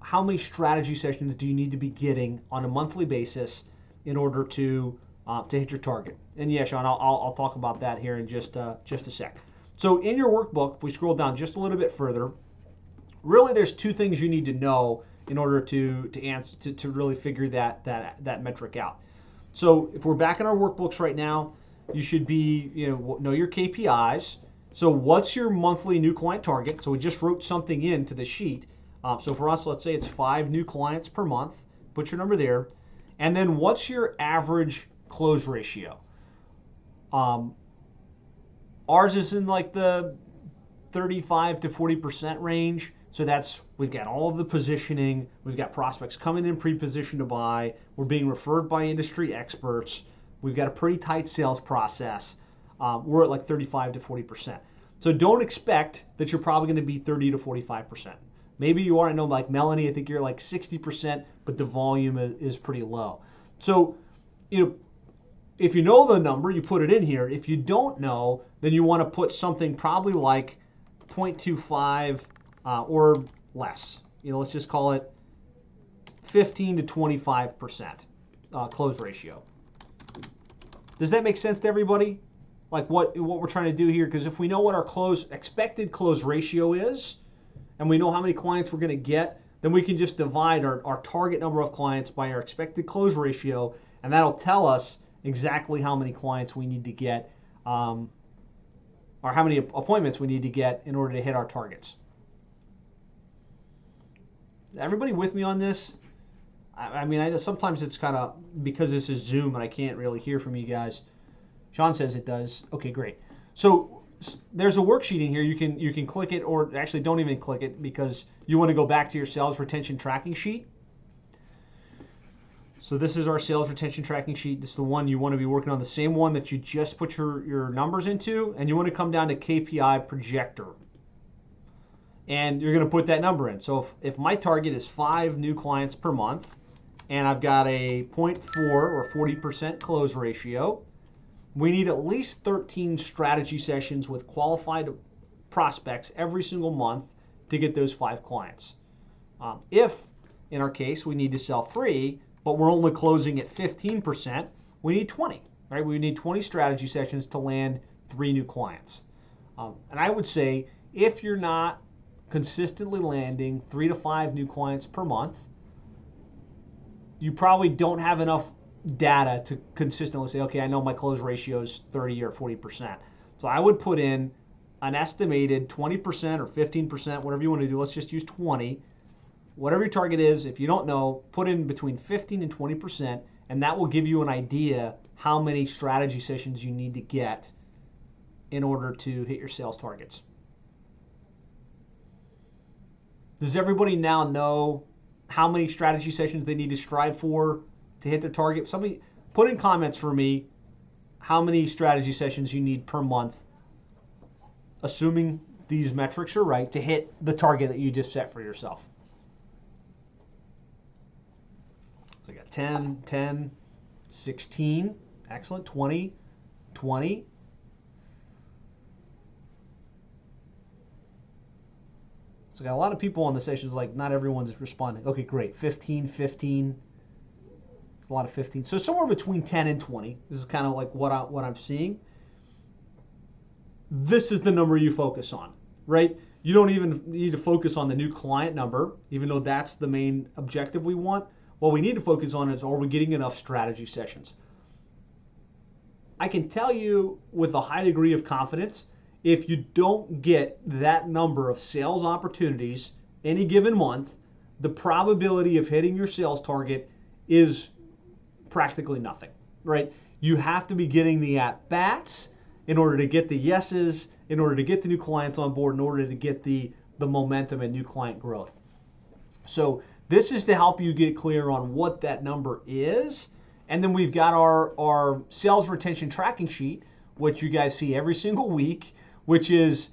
How many strategy sessions do you need to be getting on a monthly basis in order to hit your target? And yeah, Sean, I'll talk about that here in just a sec. So in your workbook, if we scroll down just a little bit further, really there's 2 things you need to know in order to really figure that metric out. So if we're back in our workbooks right now, you should be know your KPIs. So what's your monthly new client target? So we just wrote something into the sheet. So for us, let's say it's 5 new clients per month. Put your number there. And then what's your average close ratio? Ours is in like the 35 to 40% range. So we've got all of the positioning. We've got prospects coming in pre-positioned to buy. We're being referred by industry experts. We've got a pretty tight sales process. We're at like 35 to 40%. So don't expect that you're probably going to be 30 to 45%. Maybe you are. I know, like Melanie, I think you're like 60%, but the volume is pretty low. So, if you know the number, you put it in here. If you don't know, then you want to put something probably like 0.25 or less. Let's just call it 15 to 25% close ratio. Does that make sense to everybody? Like what we're trying to do here? Because if we know what our expected close ratio is, and we know how many clients we're going to get, then we can just divide our target number of clients by our expected close ratio, and that'll tell us exactly how many clients we need to get, or how many appointments we need to get in order to hit our targets. Everybody with me on this? I mean, sometimes it's kind of, because this is Zoom and I can't really hear from you guys. Sean says it does. Okay, great. So there's a worksheet in here. You can click it, or actually don't even click it, because you want to go back to your sales retention tracking sheet. So this is our sales retention tracking sheet. This is the one you want to be working on, the same one that you just put your numbers into, and you want to come down to KPI projector. and you're going to put that number in. So if my target is 5 new clients per month, and I've got a 0.4 or 40% close ratio, we need at least 13 strategy sessions with qualified prospects every single month to get those 5 clients. If, in our case, we need to sell 3, but we're only closing at 15%, we need 20, right? We need 20 strategy sessions to land 3 new clients. And I would say if you're not consistently landing 3 to 5 new clients per month, you probably don't have enough data to consistently say, okay, I know my close ratio is 30 or 40%. So I would put in an estimated 20% or 15%, whatever you want to do. Let's just use 20. Whatever your target is, if you don't know, put in between 15 and 20%, and that will give you an idea how many strategy sessions you need to get in order to hit your sales targets. Does everybody now know how many strategy sessions they need to strive for to hit their target? Somebody put in comments for me how many strategy sessions you need per month, assuming these metrics are right, to hit the target that you just set for yourself. So I got 10, 10, 16, excellent, 20, 20. So I got a lot of people on the sessions, like not everyone's responding. Okay, great. 15, 15. It's a lot of 15. So somewhere between 10 and 20. This is kind of like what I'm seeing. This is the number you focus on, right? You don't even need to focus on the new client number, even though that's the main objective we want. What we need to focus on is, are we getting enough strategy sessions? I can tell you with a high degree of confidence, if you don't get that number of sales opportunities any given month, the probability of hitting your sales target is practically nothing, right? You have to be getting the at-bats in order to get the yeses, in order to get the new clients on board, in order to get the momentum and new client growth. So this is to help you get clear on what that number is. And then we've got our sales retention tracking sheet, which you guys see every single week, which is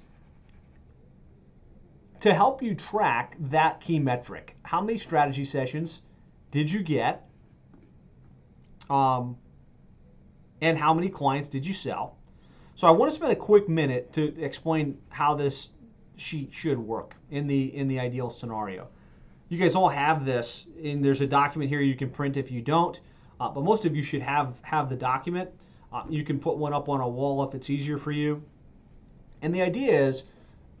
to help you track that key metric. How many strategy sessions did you get? And how many clients did you sell? So I want to spend a quick minute to explain how this sheet should work in the ideal scenario. You guys all have this, and there's a document here you can print if you don't, but most of you should have the document. You can put one up on a wall if it's easier for you. And the idea is,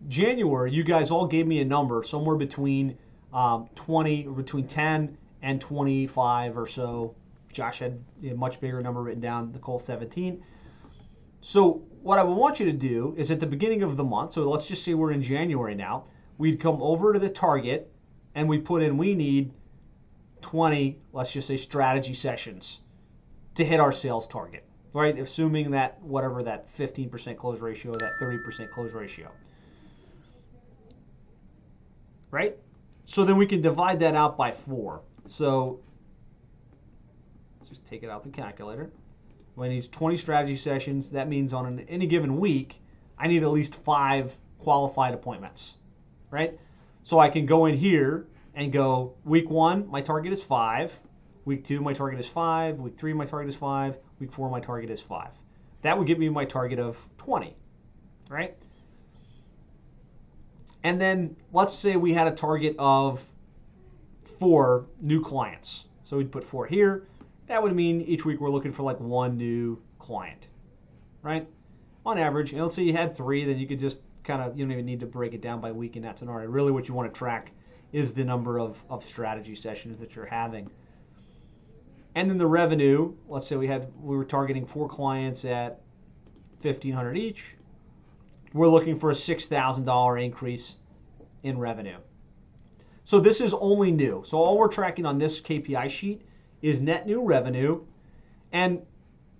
January, you guys all gave me a number somewhere between 20 or between 10 and 25 or so. Josh had a much bigger number written down, Nicole 17. So what I would want you to do is at the beginning of the month, so let's just say we're in January now, we'd come over to the target and we put in, we need 20, let's just say, strategy sessions to hit our sales target, right? Assuming that whatever that 15% close ratio or that 30% close ratio, right? So then we can divide that out by 4. So let's just take it out the calculator. When I need 20 strategy sessions, that means on any given week, I need at least 5 qualified appointments, right? So I can go in here and go, week 1, my target is 5. Week 2, my target is 5. Week 3, my target is 5. Week 4, my target is 5. That would give me my target of 20, right? And then let's say we had a target of 4 new clients. So we'd put 4 here. That would mean each week we're looking for like 1 new client, right? On average, and let's say you had 3, then you could just kind of, you don't even need to break it down by week in that scenario. Really what you want to track is the number of strategy sessions that you're having. And then the revenue, let's say we were targeting 4 clients at $1,500 each. We're looking for a $6,000 increase in revenue. So this is only new. So all we're tracking on this KPI sheet is net new revenue. And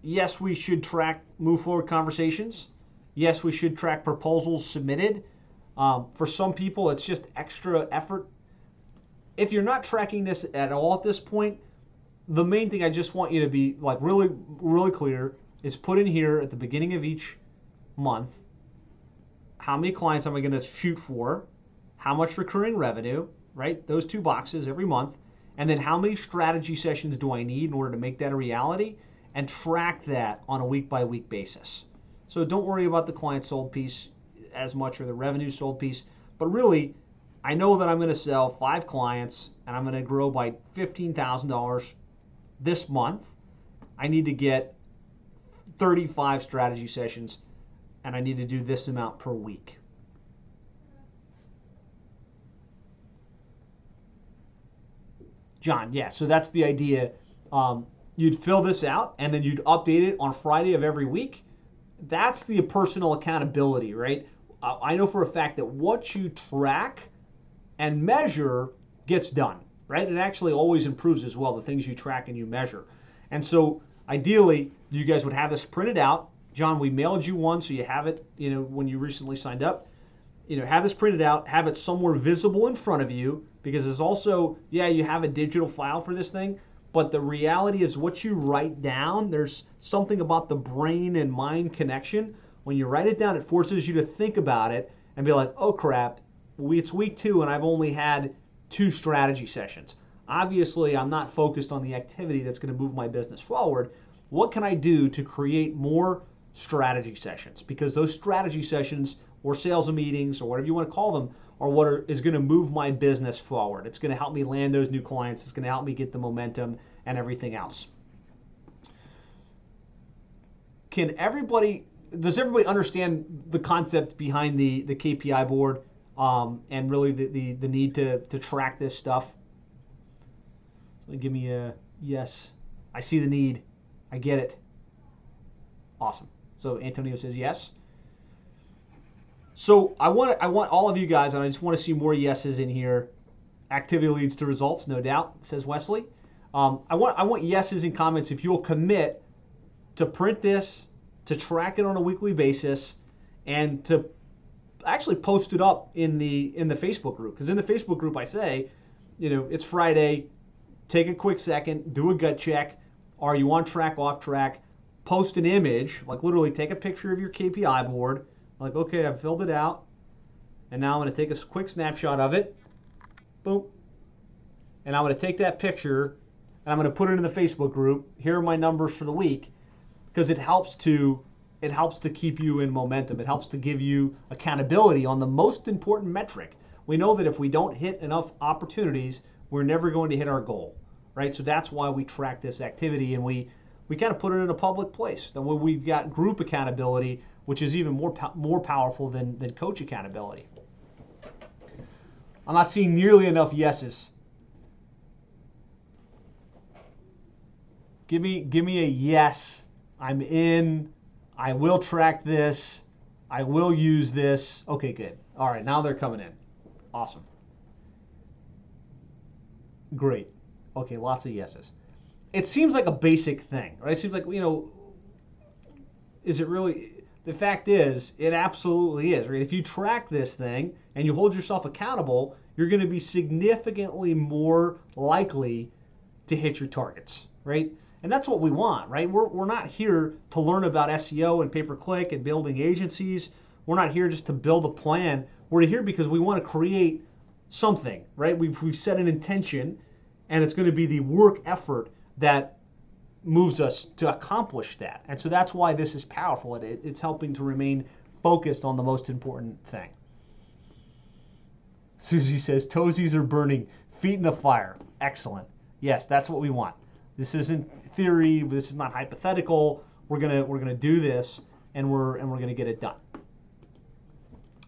yes, we should track move forward conversations. Yes, we should track proposals submitted. For some people, it's just extra effort. If you're not tracking this at all at this point, the main thing I just want you to be like really, really clear is put in here at the beginning of each month, how many clients am I going to shoot for? how much recurring revenue, right? Those two boxes every month. And then how many strategy sessions do I need in order to make that a reality? And track that on a week-by-week basis. So don't worry about the client sold piece as much or the revenue sold piece, but really, I know that I'm going to sell 5 clients and I'm going to grow by $15,000 this month. I need to get 35 strategy sessions and I need to do this amount per week. John, yeah, so that's the idea. You'd fill this out and then you'd update it on Friday of every week. That's the personal accountability, right? I know for a fact that what you track and measure gets done, right? It actually always improves as well, the things you track and you measure. And so ideally, you guys would have this printed out. John, we mailed you one so you have it, when you recently signed up. Have this printed out, have it somewhere visible in front of you, because there's also, you have a digital file for this thing, but the reality is what you write down, there's something about the brain and mind connection. When you write it down, it forces you to think about it and be like, oh crap, it's week 2 and I've only had 2 strategy sessions. Obviously, I'm not focused on the activity that's going to move my business forward. What can I do to create more strategy sessions? Because those strategy sessions or sales meetings or whatever you want to call them are what is going to move my business forward. It's going to help me land those new clients. It's going to help me get the momentum and everything else. Does everybody understand the concept behind the KPI board and really the need to track this stuff? So give me a yes. I see the need. I get it. Awesome. So Antonio says yes. So I want all of you guys, and I just want to see more yeses in here. Activity leads to results, no doubt, says Wesley. I want yeses in comments if you'll commit to print this, to track it on a weekly basis, and to actually post it up in the Facebook group. Because in the Facebook group I say, it's Friday, take a quick second, do a gut check. Are you on track, off track? Post an image, like literally take a picture of your KPI board. Like, okay, I've filled it out, and now I'm going to take a quick snapshot of it. Boom. And I'm going to take that picture, and I'm going to put it in the Facebook group. Here are my numbers for the week, because it helps to keep you in momentum. It helps to give you accountability on the most important metric. We know that if we don't hit enough opportunities, we're never going to hit our goal, right? So that's why we track this activity, and we kind of put it in a public place. Then when we've got group accountability, which is even more powerful than coach accountability. I'm not seeing nearly enough yeses. Give me a yes. I'm in. I will track this. I will use this. Okay, good. All right, now they're coming in. Awesome. Great. Okay, lots of yeses. It seems like a basic thing, right? It seems like, is it really? The fact is, it absolutely is, right? If you track this thing and you hold yourself accountable, you're going to be significantly more likely to hit your targets, right? And that's what we want, right? We're not here to learn about SEO and pay-per-click and building agencies. We're not here just to build a plan. We're here because we want to create something, right? We've set an intention, and it's going to be the work effort that moves us to accomplish that. And so that's why this is powerful. It's helping to remain focused on the most important thing. Susie says, toesies are burning, feet in the fire. Excellent. Yes, that's what we want. This isn't theory. This is not hypothetical. We're gonna do this, and we're gonna get it done.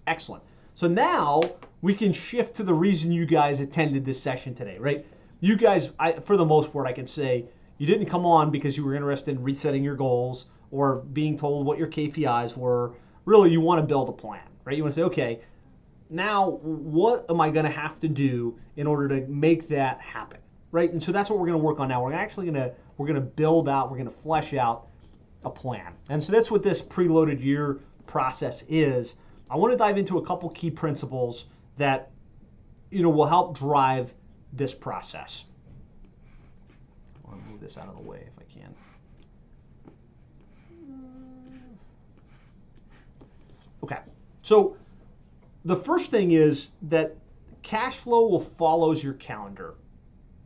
Excellent. So now we can shift to the reason you guys attended this session today, right? You guys, for the most part, I can say you didn't come on because you were interested in resetting your goals or being told what your KPIs were. Really, you want to build a plan, right? You want to say, okay, now what am I going to have to do in order to make that happen, right? And so that's what we're going to work on now. We're going to build out, we're going to flesh out a plan. And so that's what this preloaded year process is. I want to dive into a couple key principles that will help drive this process. I want to move this out of the way if I can. Okay, so the first thing is that cash flow will follow your calendar,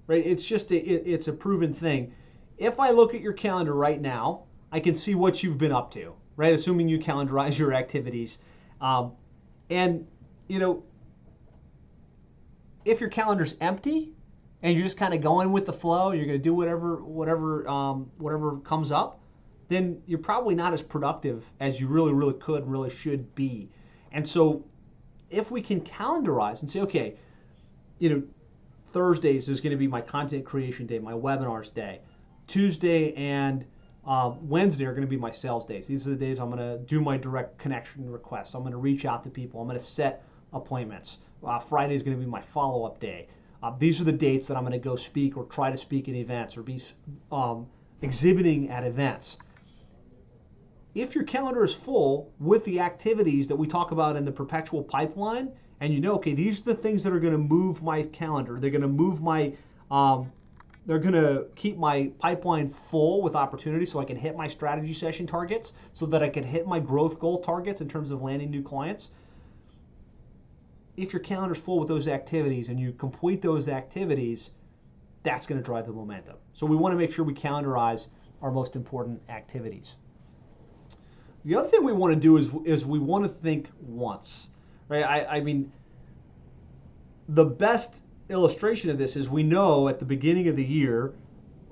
right? It's just it's a proven thing. If I look at your calendar right now, I can see what you've been up to, right? Assuming you calendarize your activities. And, you know, if your calendar's empty and you're just kind of going with the flow, you're going to do whatever comes up, then you're probably not as productive as you really could and really should be. And so if we can calendarize and say, okay, you know, Thursdays is going to be my content creation day, my webinars day. Tuesday and Wednesday are going to be my sales days. These are the days I'm going to do my direct connection requests. I'm going to reach out to people. I'm going to set appointments. Friday is going to be my follow-up day. These are the dates that I'm going to go speak or try to speak at events or be exhibiting at events. If your calendar is full with the activities that we talk about in the perpetual pipeline, and you know, okay, these are the things that are going to move my calendar. They're going to move my, they're going to keep my pipeline full with opportunities so I can hit my strategy session targets, so that I can hit my growth goal targets in terms of landing new clients. If your calendar's full with those activities and you complete those activities, that's going to drive the momentum. So we want to make sure we calendarize our most important activities. The other thing we want to do is we want to think once, right? I mean, the best illustration of this is we know at the beginning of the year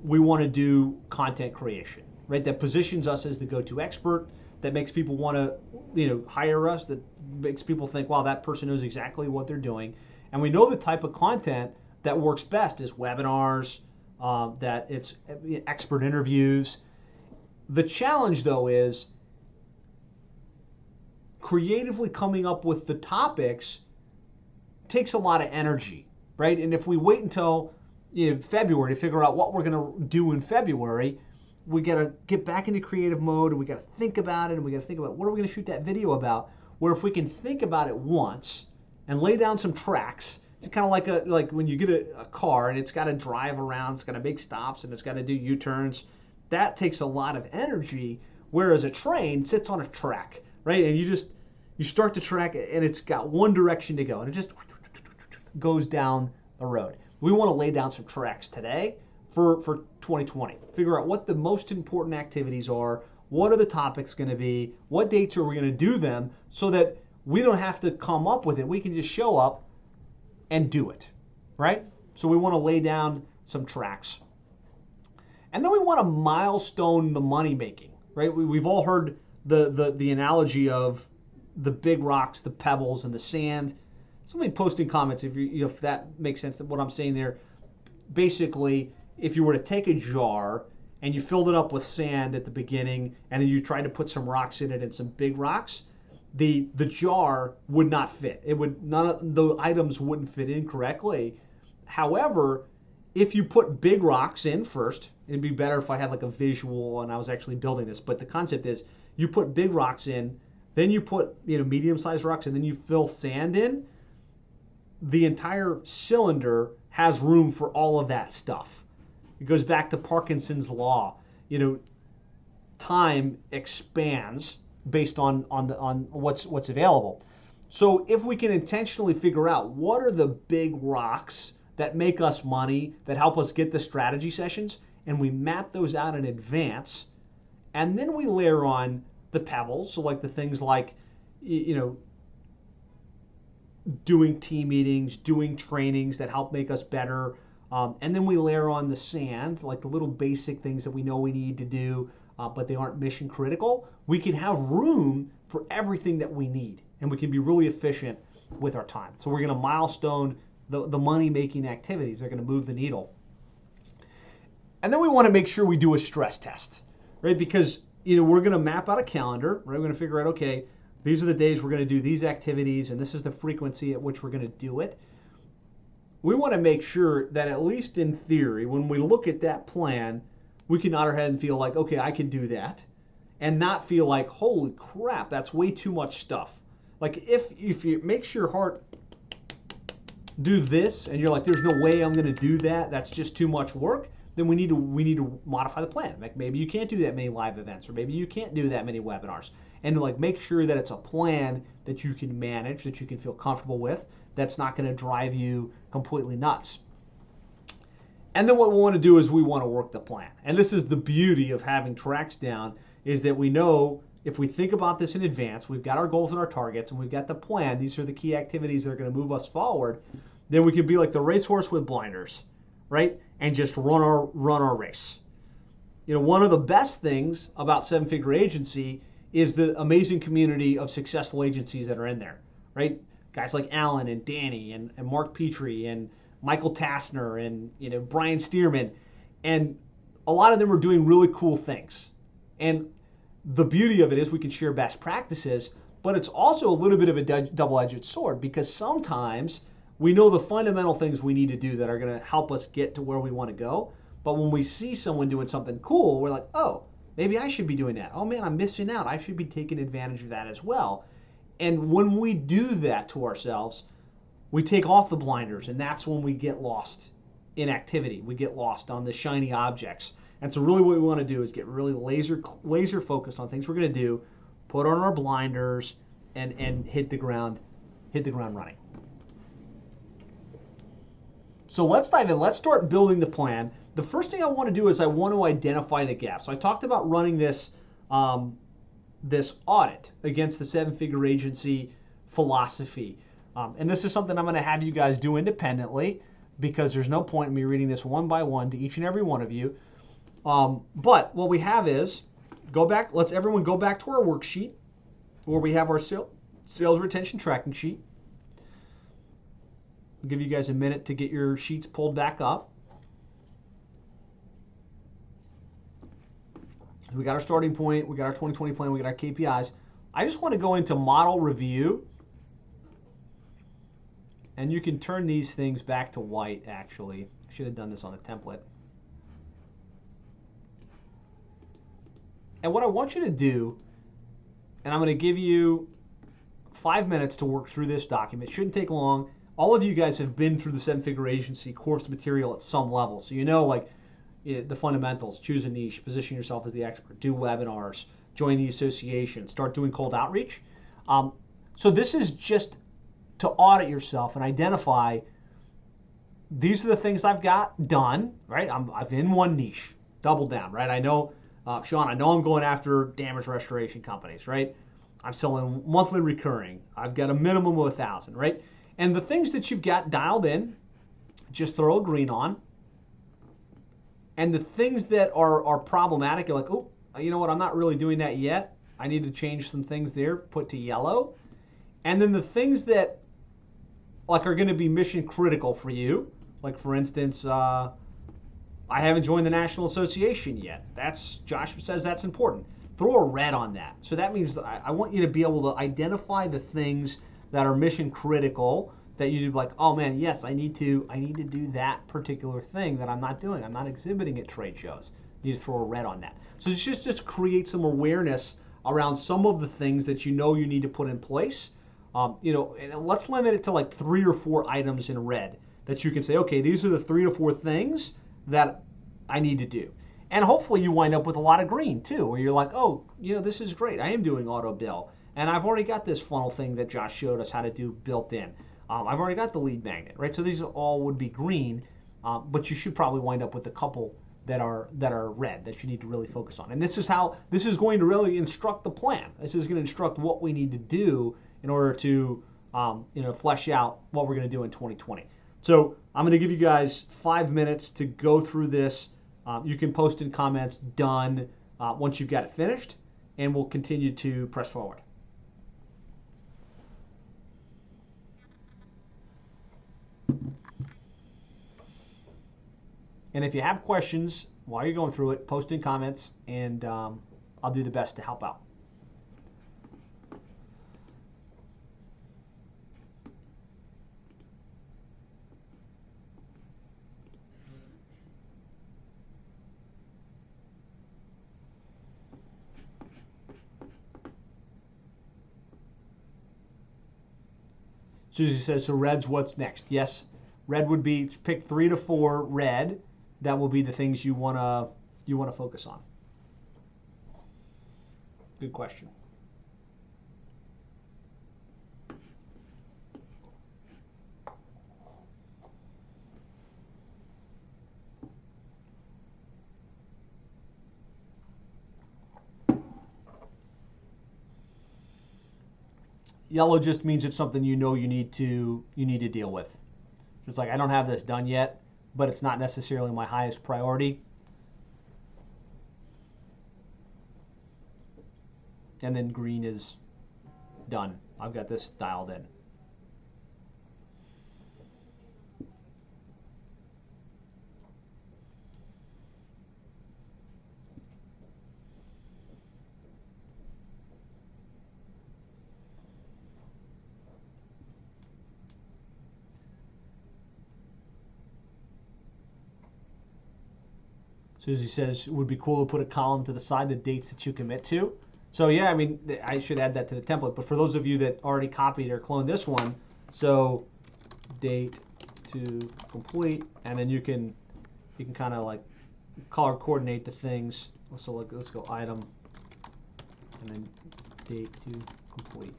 we want to do content creation, right? That positions us as the go-to expert, that makes people want to, you know, hire us, that makes people think, wow, that person knows exactly what they're doing. And we know the type of content that works best is webinars, that it's expert interviews. The challenge, though, is creatively coming up with the topics takes a lot of energy, right? And if we wait until February to figure out what we're going to do in February, we got to get back into creative mode and we got to think about it and we got to think about what are we going to shoot that video about. Where if we can think about it once and lay down some tracks, it's kind of like when you get a car and it's got to drive around, it's got to make stops and it's got to do U-turns. That takes a lot of energy, whereas a train sits on a track, right? And you start the track and it's got one direction to go and it just goes down the road. We want to lay down some tracks today for 2020. Figure out what the most important activities are, what are the topics going to be, what dates are we going to do them, so that we don't have to come up with it. We can just show up and do it, right? So we want to lay down some tracks. And then we want to milestone the money making, right? We've all heard the analogy of the big rocks, the pebbles, and the sand. Somebody post in comments if that makes sense, what I'm saying there. Basically, if you were to take a jar and you filled it up with sand at the beginning and then you tried to put some rocks in it and some big rocks, the jar would not fit. None of the items wouldn't fit in correctly. However, if you put big rocks in first, it'd be better if I had like a visual and I was actually building this, but the concept is you put big rocks in, then you put medium-sized rocks, and then you fill sand in. The entire cylinder has room for all of that stuff. It goes back to Parkinson's law. Time expands based on what's available. So if we can intentionally figure out what are the big rocks that make us money, that help us get the strategy sessions, and we map those out in advance, and then we layer on the pebbles, so like the things like, doing team meetings, doing trainings that help make us better, and then we layer on the sand, like the little basic things that we know we need to do, but they aren't mission critical. We can have room for everything that we need, and we can be really efficient with our time. So we're going to milestone the money-making activities. They're going to move the needle. And then we want to make sure we do a stress test, right? Because we're going to map out a calendar, right? We're going to figure out, okay, these are the days we're going to do these activities, and this is the frequency at which we're going to do it. We want to make sure that at least in theory, when we look at that plan, we can nod our head and feel like, okay, I can do that, and not feel like, holy crap, that's way too much stuff. Like if it makes your heart do this, and you're like, there's no way I'm going to do that, that's just too much work, then we need to modify the plan. Like maybe you can't do that many live events, or maybe you can't do that many webinars. and like make sure that it's a plan that you can manage, that you can feel comfortable with, that's not going to drive you completely nuts. And then what we want to do is we want to work the plan. And this is the beauty of having tracks down, is that we know if we think about this in advance, we've got our goals and our targets, and we've got the plan, these are the key activities that are going to move us forward, then we can be like the racehorse with blinders, right? And just run our race. You know, one of the best things about Seven Figure Agency is the amazing community of successful agencies that are in there, right? Guys like Alan and Danny and Mark Petrie and Michael Tassner and Brian Stearman, and a lot of them are doing really cool things. And the beauty of it is we can share best practices, but it's also a little bit of a double-edged sword, because sometimes we know the fundamental things we need to do that are going to help us get to where we want to go. But when we see someone doing something cool, we're like, oh, maybe I should be doing that. Oh man, I'm missing out. I should be taking advantage of that as well. And when we do that to ourselves, we take off the blinders, and that's when we get lost in activity. We get lost on the shiny objects. And so really what we want to do is get really laser focused on things we're going to do, put on our blinders, and hit the ground running. So let's dive in. Let's start building the plan. The first thing I want to do is I want to identify the gaps. So I talked about running this audit against the Seven Figure Agency philosophy. And this is something I'm going to have you guys do independently, because there's no point in me reading this one by one to each and every one of you. But what we have is, let's everyone go back to our worksheet where we have our sales retention tracking sheet. I'll give you guys a minute to get your sheets pulled back up. We got our starting point, we got our 2020 plan, we got our KPIs. I just want to go into model review. And you can turn these things back to white, actually. I should have done this on the template. And what I want you to do, and I'm going to give you 5 minutes to work through this document. It shouldn't take long. All of you guys have been through the Seven Figure Agency course material at some level. So you know, like, the fundamentals: choose a niche, position yourself as the expert, do webinars, join the association, start doing cold outreach. So this is just to audit yourself and identify, these are the things I've got done, right? I'm in one niche, double down, right? I know, Sean, I know I'm going after damage restoration companies, right? I'm selling monthly recurring. I've got a minimum of 1,000, right? And the things that you've got dialed in, just throw a green on. And the things that are problematic, you're like, oh, you know what? I'm not really doing that yet. I need to change some things there, put to yellow. And then the things that are going to be mission critical for you, like for instance, I haven't joined the National Association yet. Josh says that's important. Throw a red on that. So that means I want you to be able to identify the things that are mission critical, that you do, like, oh man, yes, I need to do that particular thing that I'm not doing. I'm not exhibiting at trade shows. You need to throw a red on that. So it's just create some awareness around some of the things that you need to put in place. And let's limit it to like 3 or 4 items in red that you can say, okay, these are the 3 to 4 things that I need to do. And hopefully you wind up with a lot of green too, where you're like, oh, this is great. I am doing auto bill. And I've already got this funnel thing that Josh showed us how to do built in. I've already got the lead magnet, right? So these all would be green, but you should probably wind up with a couple that are red that you need to really focus on. And this is going to really instruct the plan. This is going to instruct what we need to do in order to flesh out what we're going to do in 2020. So I'm going to give you guys 5 minutes to go through this. You can post in comments done once you've got it finished, and we'll continue to press forward. And if you have questions while you're going through it, post in comments, and I'll do the best to help out. Susie says, so red's what's next? Yes, red would be, pick 3 to 4 red. That will be the things you wanna focus on. Good question. Yellow just means it's something you know you need to deal with. So it's like, I don't have this done yet, but it's not necessarily my highest priority. And then green is done. I've got this dialed in. Susie says it would be cool to put a column to the side, the dates that you commit to. So yeah, I mean, I should add that to the template. But for those of you that already copied or cloned this one, so date to complete, and then you can kind of like color coordinate the things. So like, let's go item, and then date to complete.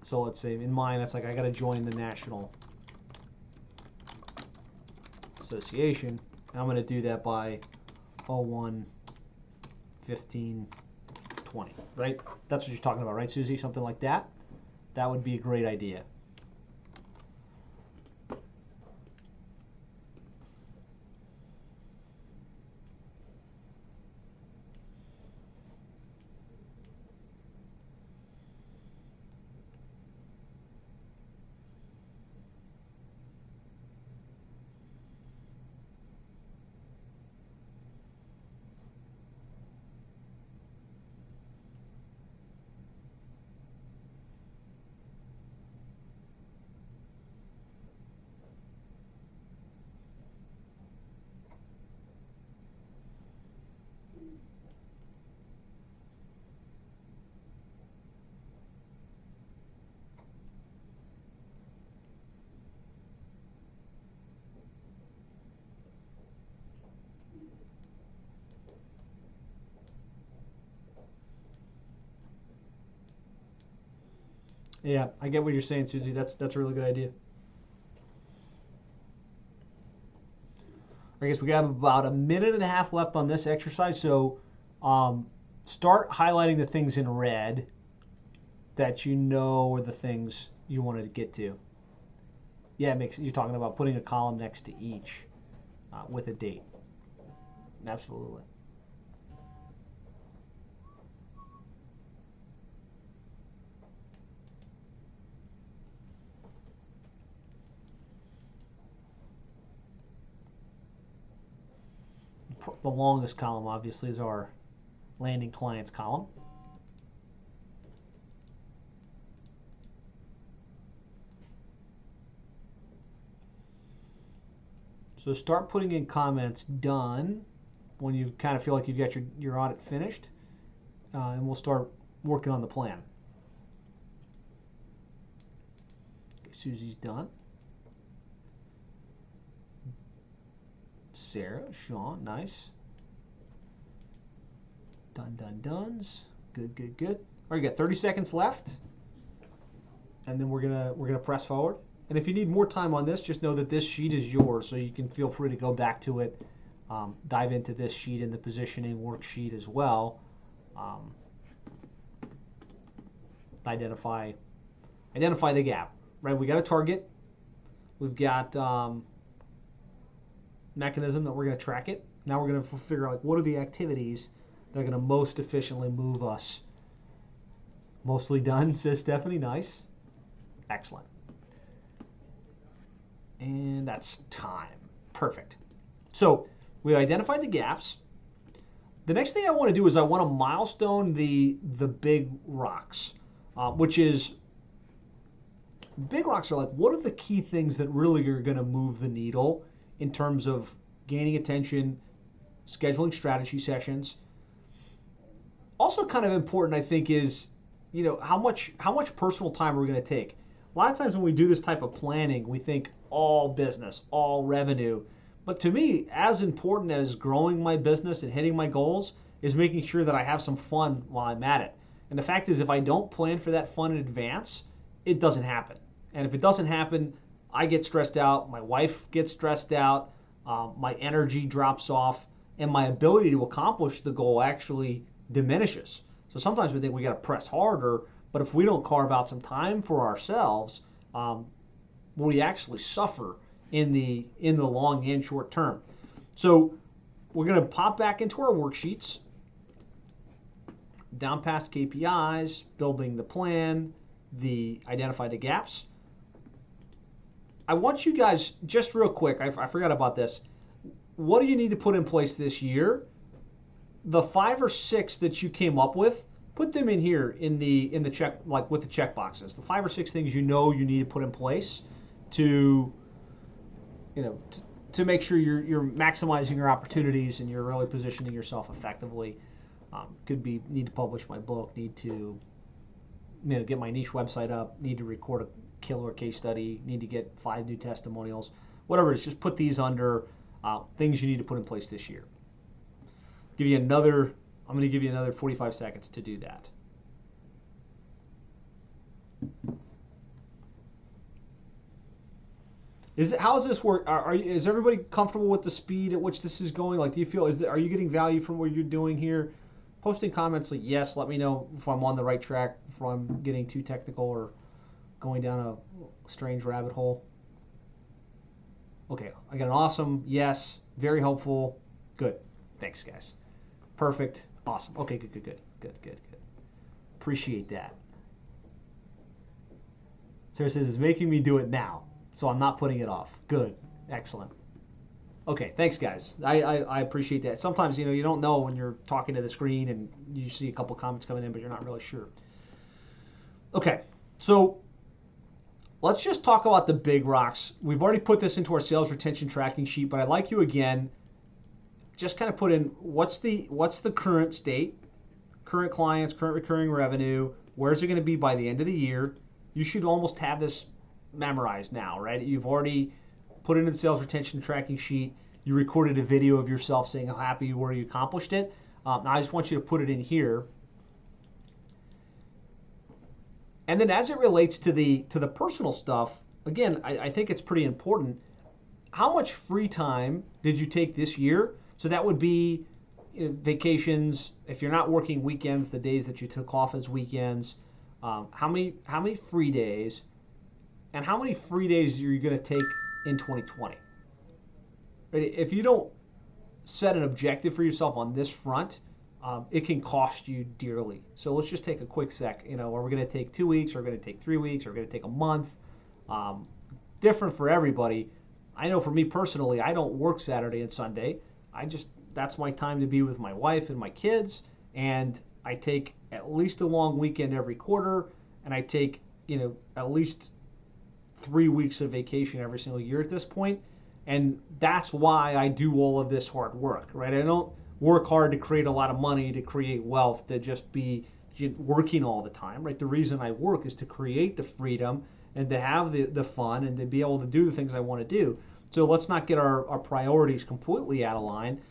So let's say in mine, that's like I got to join the National Association. And I'm going to do that by 01/15/20, right? That's what you're talking about, right, Susie? Something like that? That would be a great idea. Yeah, I get what you're saying, Susie. That's a really good idea. I guess we have about a minute and a half left on this exercise, so start highlighting the things in red that you know are the things you wanted to get to. Yeah, you're talking about putting a column next to each with a date. Absolutely. The longest column, obviously, is our landing clients column. So start putting in comments done when you kind of feel like you've got your audit finished, and we'll start working on the plan. Okay, Susie's done. Sarah, Sean, nice. Done's. Good, good, good. All right, you got 30 seconds left, and then we're gonna press forward. And if you need more time on this, just know that this sheet is yours, so you can feel free to go back to it, dive into this sheet in the positioning worksheet as well. Identify the gap, right? We got a target. We've got mechanism that we're going to track it. Now we're going to figure out, like, what are the activities that are going to most efficiently move us. Mostly done, says Stephanie. Nice. Excellent. And that's time. Perfect. So we identified the gaps. The next thing I want to do is I want to milestone the big rocks, which is, big rocks are like, what are the key things that really are going to move the needle in terms of gaining attention, scheduling strategy sessions. Also kind of important, I think, is, you know, how much personal time are we going to take? A lot of times when we do this type of planning, we think all business, all revenue. But to me, as important as growing my business and hitting my goals is making sure that I have some fun while I'm at it. And the fact is, if I don't plan for that fun in advance, it doesn't happen. And if it doesn't happen, I get stressed out, my wife gets stressed out, my energy drops off, and my ability to accomplish the goal actually diminishes. So sometimes we think we got to press harder, But if we don't carve out some time for ourselves, we actually suffer in the long and short term. So we're going to pop back into our worksheets, down past KPIs, building the plan, identify the gaps. I want you guys, just real quick, I forgot about this. What do you need to put in place this year? The 5 or 6 that you came up with, put them in here in the check, like with the check boxes. The 5 or 6 things you need to put in place to, to make sure you're maximizing your opportunities and you're really positioning yourself effectively. Could be need to publish my book, need to get my niche website up, need to record a killer case study, need to get 5 new testimonials, whatever it is. Just put these under things you need to put in place this year. I'm going to give you another 45 seconds to do that. How does this work? Is everybody comfortable with the speed at which this is going? Like, do you feel, are you getting value from what you're doing here? Posting comments like yes, let me know if I'm on the right track, if I'm getting too technical or going down a strange rabbit hole. Okay, I got an awesome yes, very helpful, good. Thanks, guys. Perfect, awesome. Okay, good. Appreciate that. Sarah says it's making me do it now, so I'm not putting it off. Good, excellent. Okay, thanks, guys. I appreciate that. Sometimes, you don't know when you're talking to the screen and you see a couple comments coming in, but you're not really sure. Okay, so let's just talk about the big rocks. We've already put this into our sales retention tracking sheet, but I'd like you again, just kind of put in what's the current state, current clients, current recurring revenue, where's it going to be by the end of the year. You should almost have this memorized now, right? You've already put it in the sales retention tracking sheet. You recorded a video of yourself saying how happy you were you accomplished it. Now I just want you to put it in here. And then as it relates to the personal stuff, again, I think it's pretty important. How much free time did you take this year? So that would be vacations. If you're not working weekends, the days that you took off as weekends. How many free days, and how many free days are you going to take in 2020? Right? If you don't set an objective for yourself on this front, it can cost you dearly. So let's just take a quick sec. Are we going to take 2 weeks? Are we going to take 3 weeks? Are we going to take a month? Different for everybody. I know for me personally, I don't work Saturday and Sunday. That's my time to be with my wife and my kids, and I take at least a long weekend every quarter, and I take at least 3 weeks of vacation every single year at this point. And that's why I do all of this hard work, right? I don't work hard to create a lot of money, to create wealth, to just be working all the time, right? The reason I work is to create the freedom and to have the fun and to be able to do the things I want to do. So let's not get our priorities completely out of line.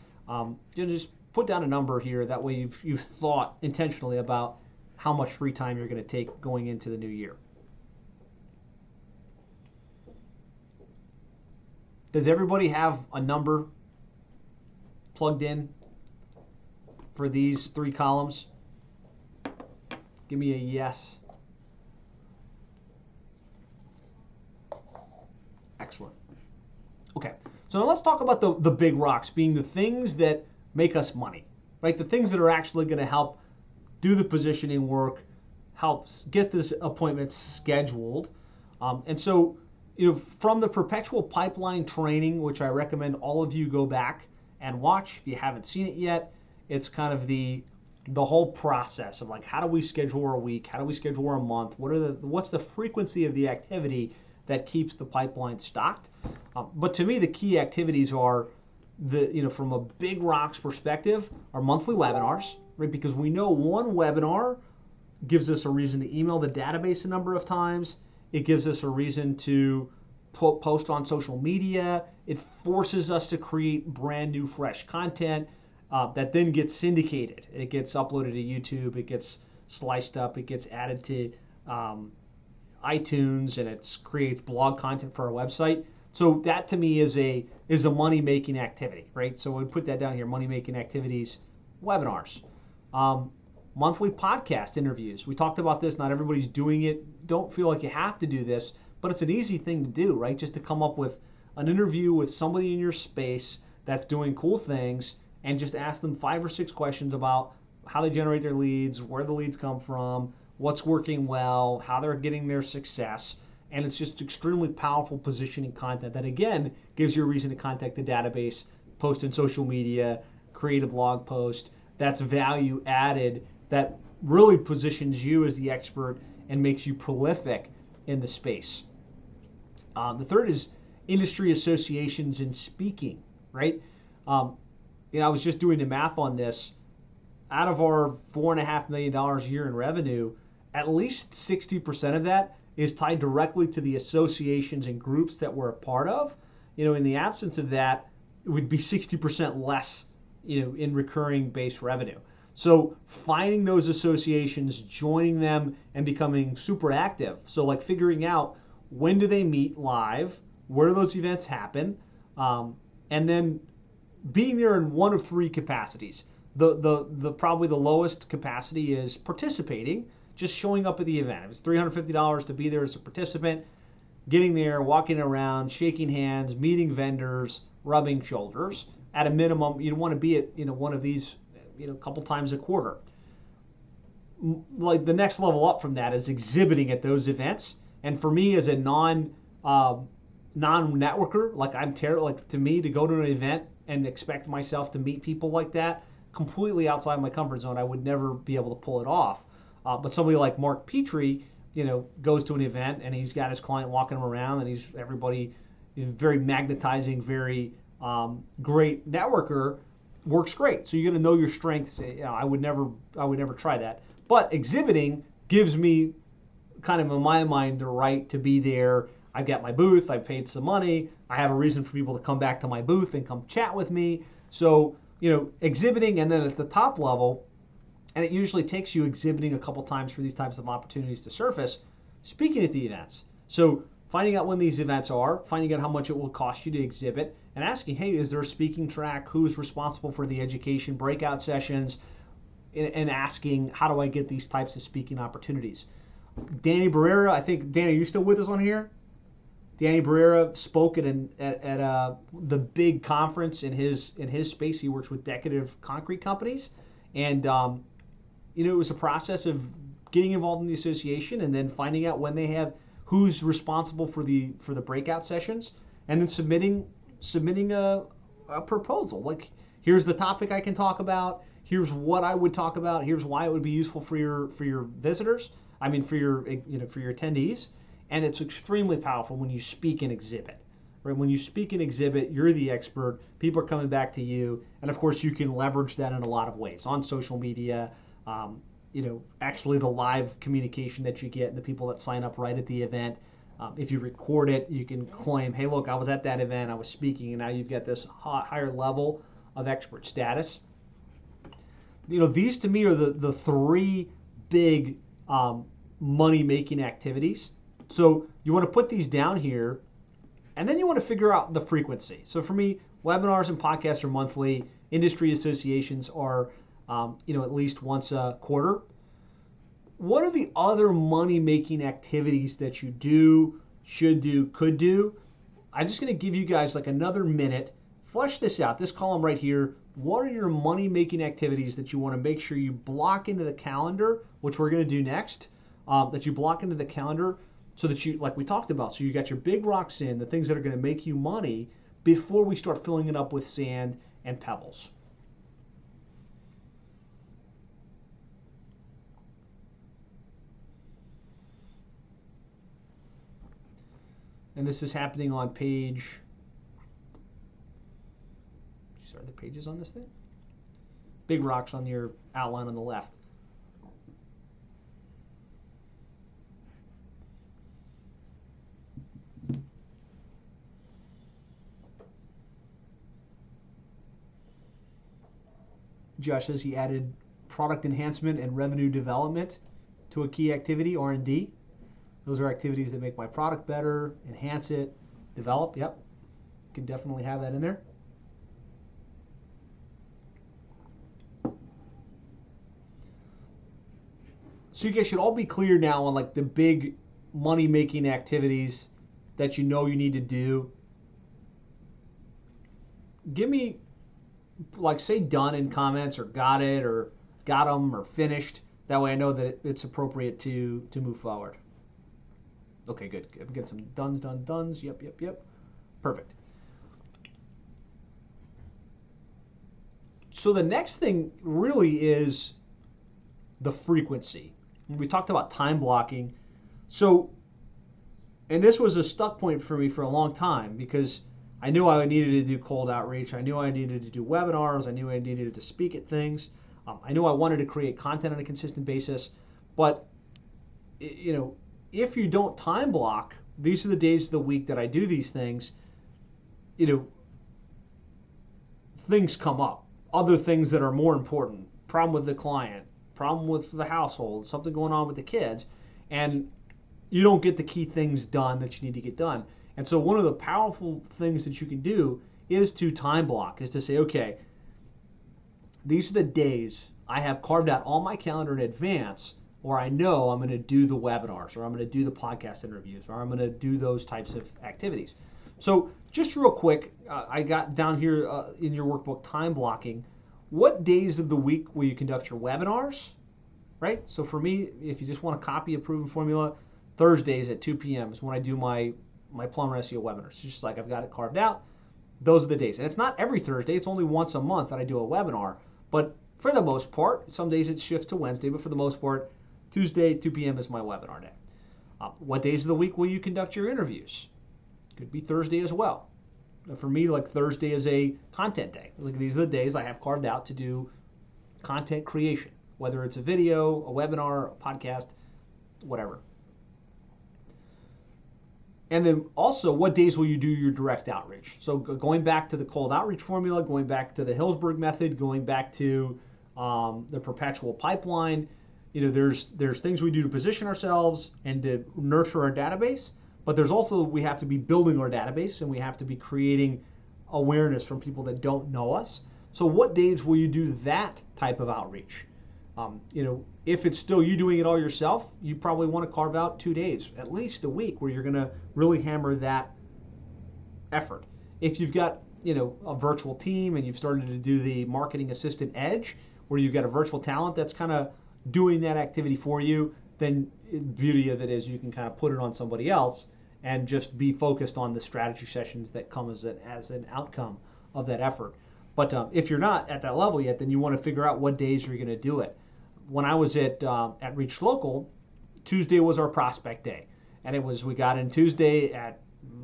Just put down a number here. That way you've thought intentionally about how much free time you're going to take going into the new year. Does everybody have a number plugged in for these 3 columns? Give me a yes. Excellent. Okay, so now let's talk about the big rocks, being the things that make us money, right? The things that are actually going to help do the positioning work, helps get this appointment scheduled. And so, from the perpetual pipeline training, which I recommend all of you go back and watch if you haven't seen it yet, it's kind of the whole process of like, how do we schedule our week? How do we schedule our month? What's the frequency of the activity that keeps the pipeline stocked? But to me, the key activities are from a big rocks perspective, our monthly webinars, right? Because we know one webinar gives us a reason to email the database a number of times. It gives us a reason to post on social media. It forces us to create brand new, fresh content that then gets syndicated. It gets uploaded to YouTube. It gets sliced up. It gets added to iTunes, and it creates blog content for our website. So that to me is a money-making activity, right? So we put that down here: money-making activities, webinars. monthly podcast interviews. We talked about this. Not everybody's doing it. Don't feel like you have to do this, but it's an easy thing to do, right? Just to come up with an interview with somebody in your space that's doing cool things and just ask them 5 or 6 questions about how they generate their leads, where the leads come from, what's working well, how they're getting their success. And it's just extremely powerful positioning content that, again, gives you a reason to contact the database, post in social media, create a blog post. That's value added that really positions you as the expert and makes you prolific in the space. The third is industry associations and speaking, right? I was just doing the math on this. Out of our $4.5 million a year in revenue, at least 60% of that is tied directly to the associations and groups that we're a part of. In the absence of that, it would be 60% less, in recurring base revenue. So finding those associations, joining them, and becoming super active. So like figuring out when do they meet live, where do those events happen, and then being there in one of 3 capacities. The probably the lowest capacity is participating, just showing up at the event. If it's $350 to be there as a participant, getting there, walking around, shaking hands, meeting vendors, rubbing shoulders. At a minimum, you'd want to be at one of these a couple times a quarter. Like the next level up from that is exhibiting at those events. And for me as a non-networker, like I'm terrible. Like to me, to go to an event and expect myself to meet people like that, completely outside my comfort zone. I would never be able to pull it off. But somebody like Mark Petrie, goes to an event and he's got his client walking him around, and everybody very magnetizing, very great networker, works great. So you're going to know your strengths. I would never try that. But exhibiting gives me kind of in my mind the right to be there. I've got my booth. I've paid some money. I have a reason for people to come back to my booth and come chat with me. So exhibiting, and then at the top level, and it usually takes you exhibiting a couple times for these types of opportunities to surface, speaking at the events. So finding out when these events are, finding out how much it will cost you to exhibit, and asking, hey, is there a speaking track? Who's responsible for the education, breakout sessions, and asking, how do I get these types of speaking opportunities? Danny Barrera, I think, Danny, are you still with us on here? Danny Barrera spoke at the big conference in his space. He works with decorative concrete companies, and it was a process of getting involved in the association and then finding out when they have who's responsible for the breakout sessions, and then submitting a proposal. Like, here's the topic I can talk about. Here's what I would talk about. Here's why it would be useful for your visitors. I mean, for your attendees. And it's extremely powerful when you speak and exhibit. Right? When you speak and exhibit, you're the expert. People are coming back to you, and of course, you can leverage that in a lot of ways on social media. Actually the live communication that you get, and the people that sign up right at the event. If you record it, you can claim, hey, look, I was at that event, I was speaking, and now you've got this higher level of expert status. These to me are the 3 big money-making activities. So you want to put these down here, and then you want to figure out the frequency. So for me, webinars and podcasts are monthly. Industry associations are, at least once a quarter. What are the other money-making activities that you do, should do, could do? I'm just going to give you guys like another minute. Flesh this out. This column right here. What are your money-making activities that you want to make sure you block into the calendar, which we're going to do next, that you block into the calendar so that you, like we talked about, so you got your big rocks in, the things that are going to make you money before we start filling it up with sand and pebbles. And this is happening on page, are the pages on this thing? Big rocks on your outline on the left. Josh says he added product enhancement and revenue development to a key activity, R&D. Those are activities that make my product better, enhance it, develop. Yep, you can definitely have that in there. So you guys should all be clear now on like the big money-making activities that you know you need to do. Give me, like, say done in comments, or got it, or got them, or finished. That way I know that it's appropriate to move forward. Okay, good. I'm getting some dones. Yep. Perfect. So the next thing really is the frequency. We talked about time blocking. So, and this was a stuck point for me for a long time, because I knew I needed to do cold outreach. I knew I needed to do webinars. I knew I needed to speak at things. I knew I wanted to create content on a consistent basis. But, you know, if you don't time block, these are the days of the week that I do these things, you know, things come up. Other things that are more important. Problem with the client, problem with the household, something going on with the kids, and you don't get the key things done that you need to get done. And so one of the powerful things that you can do is to time block, is to say, okay, these are the days I have carved out on my calendar in advance, or I know I'm going to do the webinars, or I'm going to do the podcast interviews, or I'm going to do those types of activities. So just real quick, I got down here in your workbook, time blocking. What days of the week will you conduct your webinars, right? So for me, if you just want to copy a proven formula, Thursdays at 2 p.m. is when I do my Plumber SEO webinars. It's just like I've got it carved out. Those are the days. And it's not every Thursday. It's only once a month that I do a webinar. But for the most part, some days it shifts to Wednesday, but for the most part, Tuesday, 2 p.m. is my webinar day. What days of the week will you conduct your interviews? Could be Thursday as well. For me, like Thursday is a content day. Like these are the days I have carved out to do content creation, whether it's a video, a webinar, a podcast, whatever. And then also, what days will you do your direct outreach? So going back to the cold outreach formula, going back to the Hillsburg method, going back to the perpetual pipeline, you know, there's things we do to position ourselves and to nurture our database. But there's also, we have to be building our database, and we have to be creating awareness from people that don't know us. So what days will you do that type of outreach? You know, if it's still you doing it all yourself, you probably want to carve out 2 days, at least a week, where you're going to really hammer that effort. If you've got, you know, a virtual team and you've started to do the marketing assistant edge, where you've got a virtual talent that's kind of doing that activity for you, then the beauty of it is you can kind of put it on somebody else and just be focused on the strategy sessions that come as an outcome of that effort. But if you're not at that level yet, then you want to figure out what days you're going to do it. When I was at Reach Local, Tuesday was our prospect day, and we got in Tuesday at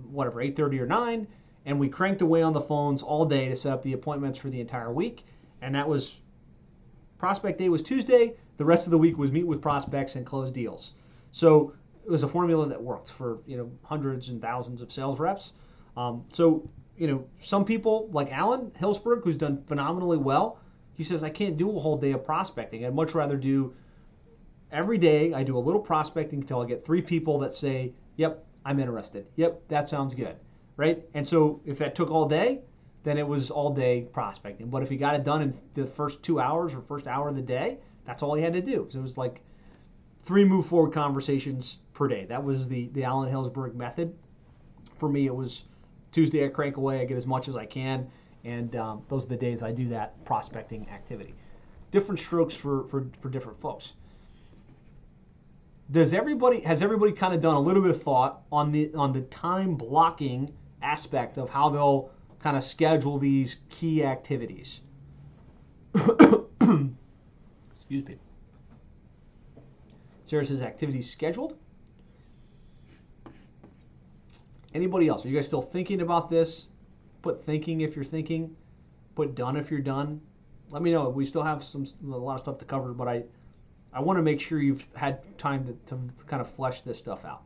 whatever 8:30 or 9, and we cranked away on the phones all day to set up the appointments for the entire week. And that was prospect day was Tuesday. The rest of the week was meet with prospects and close deals. So it was a formula that worked for, you know, hundreds and thousands of sales reps. So, you know, some people like Alan Hillsburg, who's done phenomenally well, he says, I can't do a whole day of prospecting. I'd much rather do every day. I do a little prospecting until I get 3 people that say, yep, I'm interested. Yep, that sounds good, right? And so if that took all day, then it was all day prospecting. But if he got it done in the first 2 hours or first hour of the day, that's all he had to do. So it was like 3 move forward conversations per day. That was the Alan Hillsburg method. For me, it was Tuesday, I crank away, I get as much as I can, and those are the days I do that prospecting activity. Different strokes for different folks. Has everybody kind of done a little bit of thought on the time blocking aspect of how they'll kind of schedule these key activities? Excuse me. Sarah says activities scheduled. Anybody else? Are you guys still thinking about this? Put thinking if you're thinking. Put done if you're done. Let me know. We still have a lot of stuff to cover, but I want to make sure you've had time to kind of flesh this stuff out.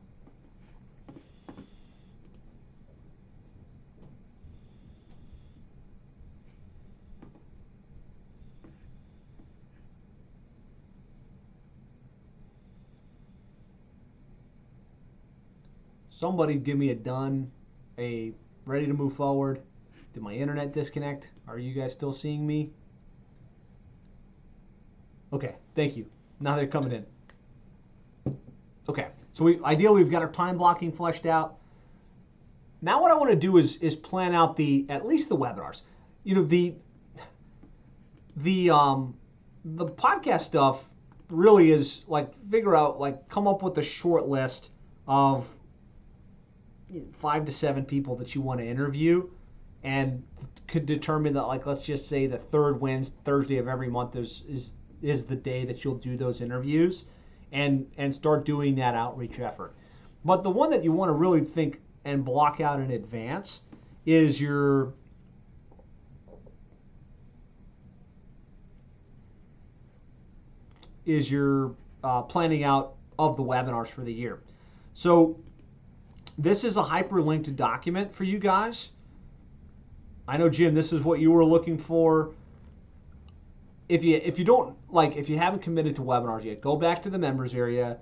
Somebody give me a done, a ready to move forward. Did my internet disconnect? Are you guys still seeing me? Okay, thank you. Now they're coming in. Okay, so ideally we've got our time blocking fleshed out. Now what I want to do is plan out at least the webinars. You know, the podcast stuff really is like figure out, like, come up with a short list of 5 to 7 people that you want to interview, and could determine that, like, let's just say the third Thursday of every month is the day that you'll do those interviews, and start doing that outreach effort. But the one that you want to really think and block out in advance is your planning out of the webinars for the year. So this is a hyperlinked document for you guys. I know, Jim, this is what you were looking for. If you haven't committed to webinars yet, go back to the members area.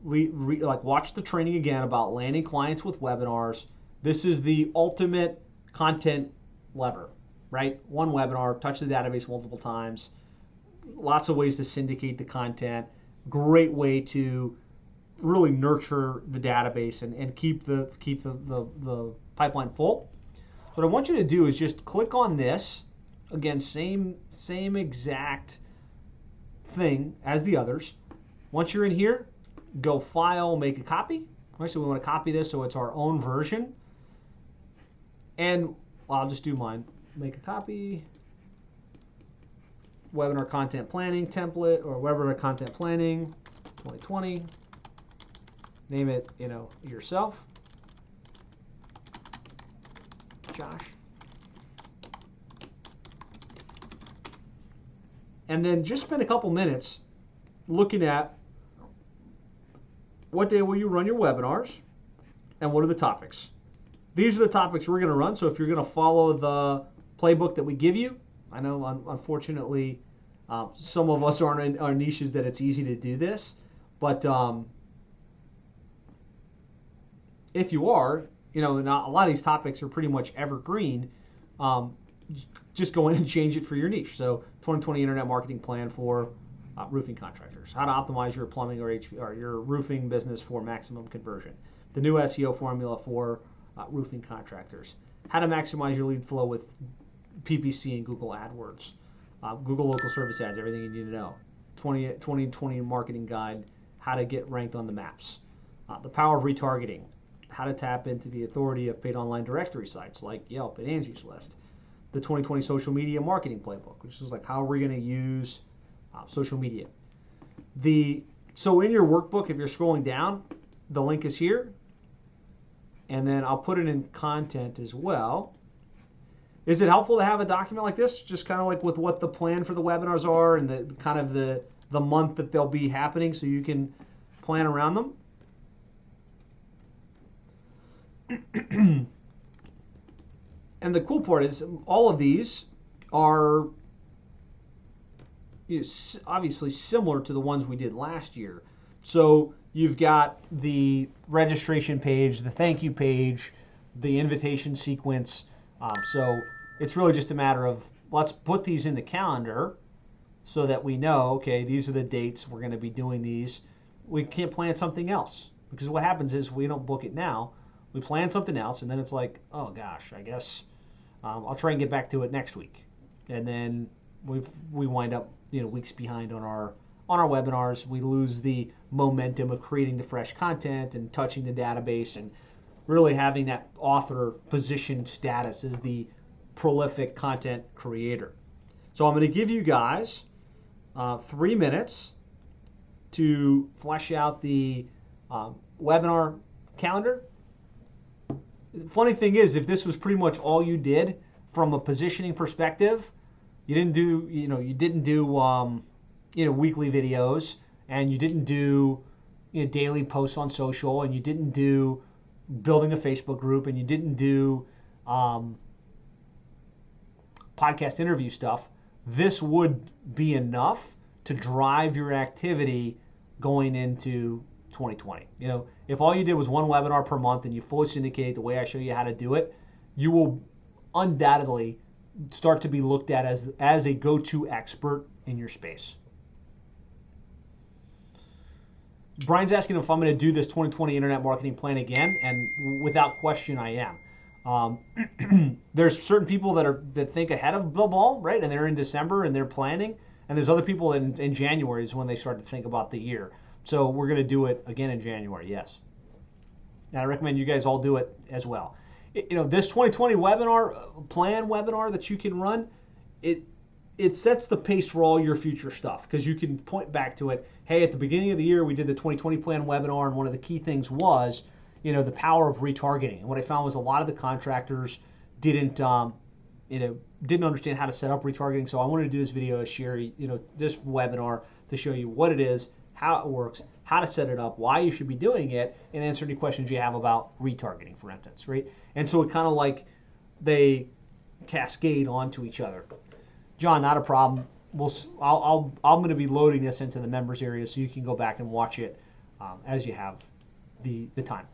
Watch the training again about landing clients with webinars. This is the ultimate content lever, right? One webinar, touch the database multiple times. Lots of ways to syndicate the content. Great way to really nurture the database and keep the pipeline full. So what I want you to do is just click on this. Again, same exact thing as the others. Once you're in here, go File, make a copy. Right, so we want to copy this so it's our own version. And I'll just do mine. Make a copy. Webinar content planning template, or webinar content planning 2020. Name it, yourself. Josh. And then just spend a couple minutes looking at what day will you run your webinars and what are the topics. These are the topics we're going to run. So if you're going to follow the playbook that we give you, I know unfortunately some of us aren't in our niches that it's easy to do this, but if you are, not, a lot of these topics are pretty much evergreen. Just go in and change it for your niche. So 2020 Internet Marketing Plan for roofing contractors. How to optimize your plumbing or your roofing business for maximum conversion. The new SEO formula for roofing contractors. How to maximize your lead flow with PPC and Google AdWords. Google Local Service Ads, everything you need to know. 2020 Marketing Guide, how to get ranked on the maps. The power of retargeting. How to tap into the authority of paid online directory sites like Yelp and Angie's List. The 2020 Social Media Marketing Playbook, which is like how are we going to use social media. So in your workbook, if you're scrolling down, the link is here. And then I'll put it in content as well. Is it helpful to have a document like this? Just kind of like with what the plan for the webinars are and the kind of the month that they'll be happening so you can plan around them? And the cool part is all of these are obviously similar to the ones we did last year. So you've got the registration page, the thank you page, the invitation sequence. So it's really just a matter of let's put these in the calendar so that we know, okay, these are the dates we're going to be doing these. We can't plan something else because what happens is we don't book it now. We plan something else and then it's like, oh gosh, I guess I'll try and get back to it next week. And then we wind up weeks behind on our webinars. We lose the momentum of creating the fresh content and touching the database and really having that author position status as the prolific content creator. So I'm going to give you guys 3 minutes to flesh out the webinar calendar. The funny thing is, if this was pretty much all you did from a positioning perspective, you didn't do weekly videos, and you didn't do daily posts on social, and you didn't do building a Facebook group, and you didn't do podcast interview stuff, this would be enough to drive your activity going into 2020. If all you did was one webinar per month and you fully syndicate the way I show you how to do it, you will undoubtedly start to be looked at as a go-to expert in your space. Brian's asking if I'm going to do this 2020 internet marketing plan again, and without question, I am. There's certain people that think ahead of the ball, right? And they're in December and they're planning. And there's other people in January is when they start to think about the year. So we're going to do it again in January, yes. And I recommend you guys all do it as well. This 2020 webinar that you can run, it sets the pace for all your future stuff, because you can point back to it. Hey, at the beginning of the year, we did the 2020 plan webinar, and one of the key things was, the power of retargeting. And what I found was a lot of the contractors didn't understand how to set up retargeting. So I wanted to do this video to share, this webinar to show you what it is, how it works, how to set it up, why you should be doing it, and answer any questions you have about retargeting, for instance, right? And so it kind of like they cascade onto each other. John, not a problem. I'm going to be loading this into the members area so you can go back and watch it as you have the time.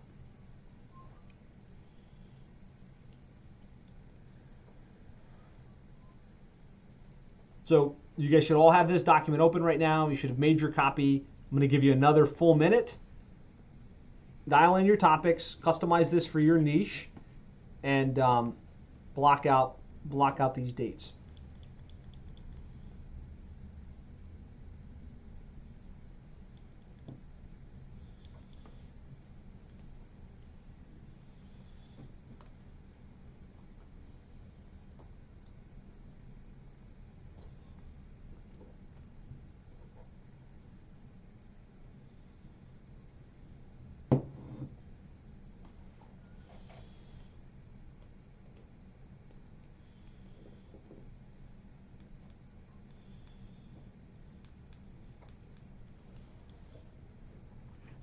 So you guys should all have this document open right now. You should have made your copy. I'm going to give you another full minute. Dial in your topics, customize this for your niche, and block out these dates.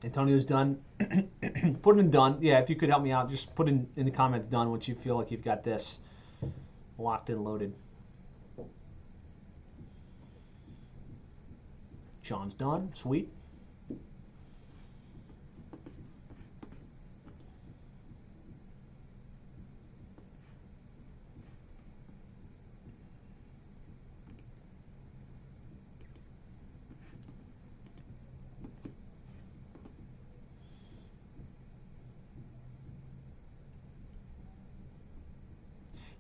Antonio's done. Put in done. Yeah, if you could help me out, just put in the comments done once you feel like you've got this locked and loaded. John's done. Sweet.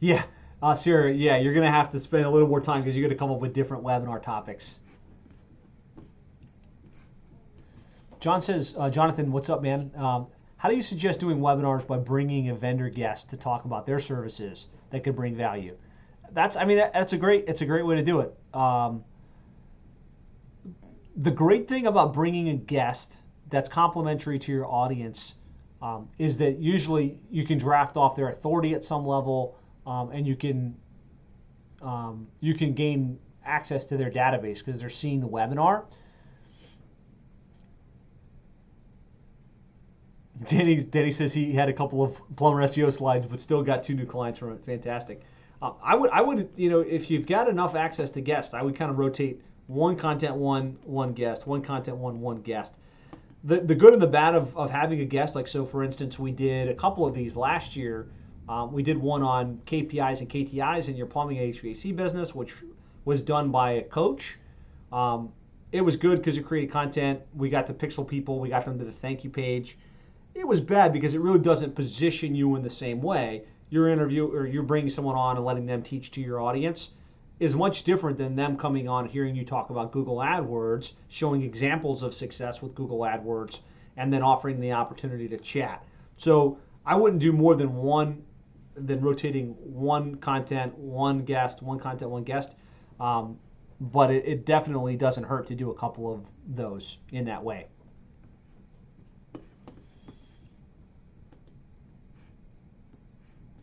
Yeah, Sarah, yeah, you're going to have to spend a little more time because you're going to come up with different webinar topics. John says, Jonathan, what's up, man? How do you suggest doing webinars by bringing a vendor guest to talk about their services that could bring value? That's a great way to do it. The great thing about bringing a guest that's complementary to your audience is that usually you can draft off their authority at some level. And you can gain access to their database because they're seeing the webinar. Danny says he had a couple of Plumber SEO slides, but still got 2 new clients from it. Fantastic. I would, if you've got enough access to guests, I would kind of rotate one content, one guest, one content, one guest. The good and the bad of having a guest, like so, for instance, we did a couple of these last year. We did one on KPIs and KTIs in your plumbing and HVAC business, which was done by a coach. It was good because it created content. We got to pixel people. We got them to the thank you page. It was bad because it really doesn't position you in the same way. You're bringing someone on and letting them teach to your audience is much different than them coming on, hearing you talk about Google AdWords, showing examples of success with Google AdWords, and then offering the opportunity to chat. So I wouldn't do more than rotating one content, one guest, one content, one guest. But it definitely doesn't hurt to do a couple of those in that way.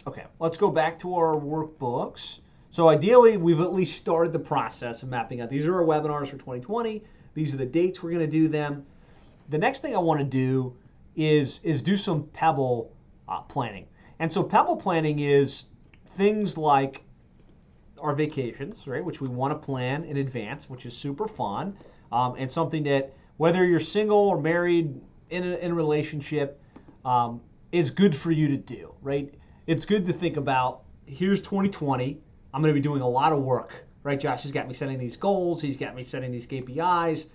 Okay, let's go back to our workbooks. So ideally, we've at least started the process of mapping out. These are our webinars for 2020. These are the dates we're going to do them. The next thing I want to do is do some Pebble planning. And so Pebble planning is things like our vacations, right, which we want to plan in advance, which is super fun, and something that whether you're single or married in a relationship is good for you to do, right? It's good to think about, here's 2020. I'm going to be doing a lot of work, right? Josh has got me setting these goals. He's got me setting these KPIs.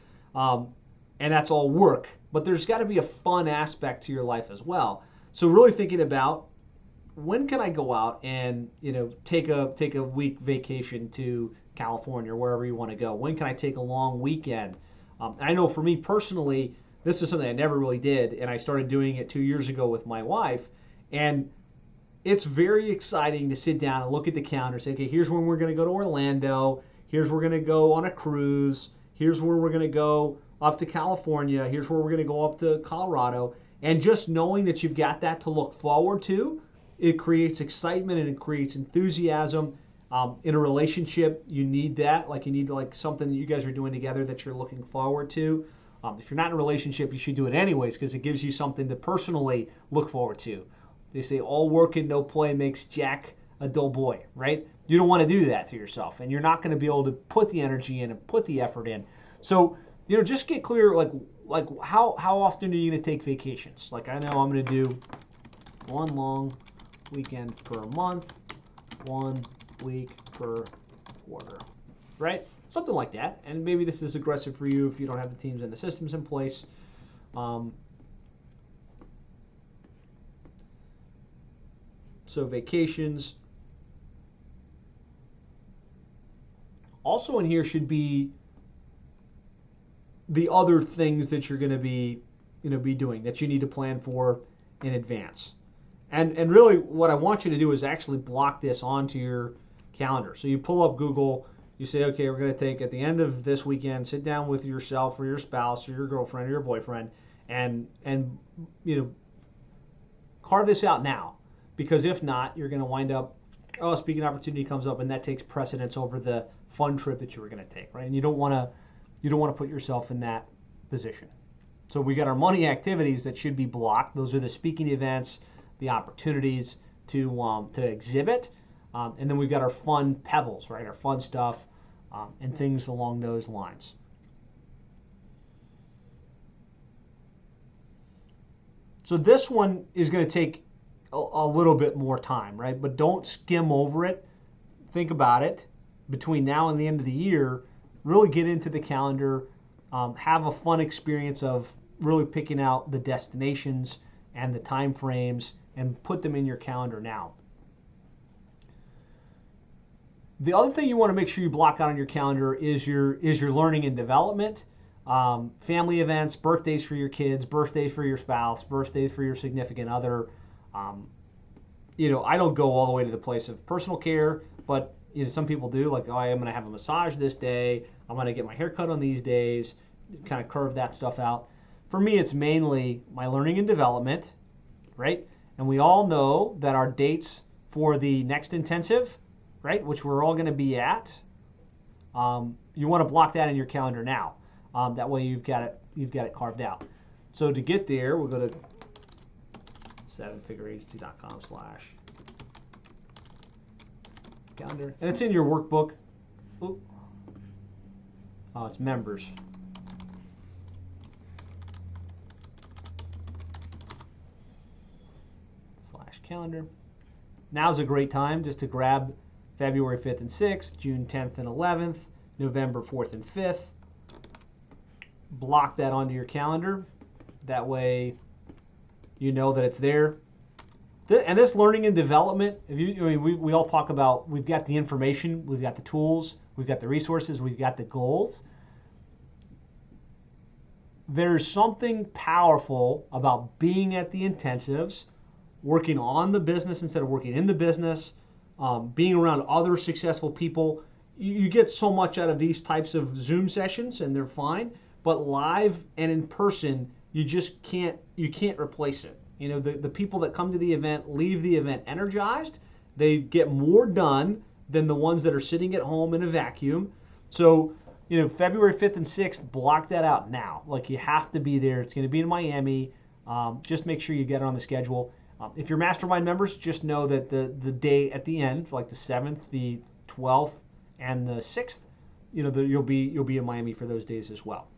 and that's all work. But there's got to be a fun aspect to your life as well. So really thinking about, when can I go out and take a week vacation to California or wherever you want to go? When can I take a long weekend? I know for me personally, this is something I never really did, and I started doing it 2 years ago with my wife. And it's very exciting to sit down and look at the calendar and say, okay, here's when we're going to go to Orlando. Here's where we're going to go on a cruise. Here's where we're going to go up to California. Here's where we're going to go up to Colorado. And just knowing that you've got that to look forward to, it creates excitement and it creates enthusiasm. In a relationship, you need that. Like you need something that you guys are doing together that you're looking forward to. If you're not in a relationship, you should do it anyways because it gives you something to personally look forward to. They say all work and no play makes Jack a dull boy, right? You don't want to do that to yourself, and you're not going to be able to put the energy in and put the effort in. So, just get clear, like how often are you going to take vacations? Like I know I'm going to do one long weekend per month, 1 week per quarter, right? Something like that. And maybe this is aggressive for you if you don't have the teams and the systems in place. So vacations. Also in here should be the other things that you're going to be doing that you need to plan for in advance. And really what I want you to do is actually block this onto your calendar. So you pull up Google, you say, okay, we're going to take at the end of this weekend, sit down with yourself or your spouse or your girlfriend or your boyfriend and carve this out now. Because if not, you're going to wind up, a speaking opportunity comes up and that takes precedence over the fun trip that you were going to take, right? And you don't want to put yourself in that position. So we got our money activities that should be blocked. Those are the speaking events, the opportunities to exhibit, and then we've got our fun pebbles, right? Our fun stuff and things along those lines. So this one is going to take a little bit more time, right? But don't skim over it. Think about it. Between now and the end of the year, really get into the calendar, have a fun experience of really picking out the destinations and the time frames and put them in your calendar now. The other thing you want to make sure you block out on your calendar is your learning and development. Family events, birthdays for your kids, birthdays for your spouse, birthdays for your significant other. I don't go all the way to the place of personal care, but some people do. Like, I'm going to have a massage this day. I'm going to get my hair cut on these days. Kind of curve that stuff out. For me, it's mainly my learning and development, right? And we all know that our dates for the next intensive, right, which we're all going to be at, you want to block that in your calendar now. That way you've got it carved out. So to get there, we'll go to 7figureagency.com/calendar, and it's in your workbook. Ooh. Oh, it's members. /calendar. Now's a great time just to grab February 5th and 6th, June 10th and 11th, November 4th and 5th. Block that onto your calendar. That way you know that it's there. And this learning and development, we all talk about, we've got the information, we've got the tools, we've got the resources, we've got the goals. There's something powerful about being at the intensives, working on the business instead of working in the business, being around other successful people. You get so much out of these types of Zoom sessions, and they're fine. But live and in person, you can't replace it. The people that come to the event leave the event energized. They get more done than the ones that are sitting at home in a vacuum. So, February 5th and 6th, block that out now. Like, you have to be there. It's going to be in Miami. Just make sure you get it on the schedule. If you're mastermind members, just know that the day at the end, like the 7th, the 12th, and the 6th, you'll be in Miami for those days as well.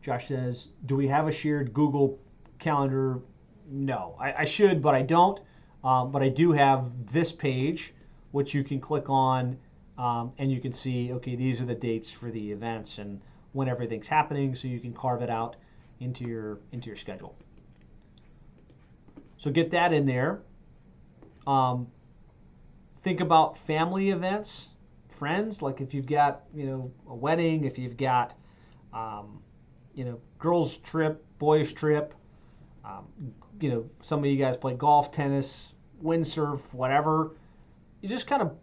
Josh says, do we have a shared Google Calendar? No, I should, but I don't. But I do have this page, which you can click on and you can see, okay, these are the dates for the events and when everything's happening, so you can carve it out into your schedule. So get that in there. Think about family events, friends, like if you've got, a wedding, if you've got, girls trip, boys trip, some of you guys play golf, tennis, windsurf, whatever. You just kind of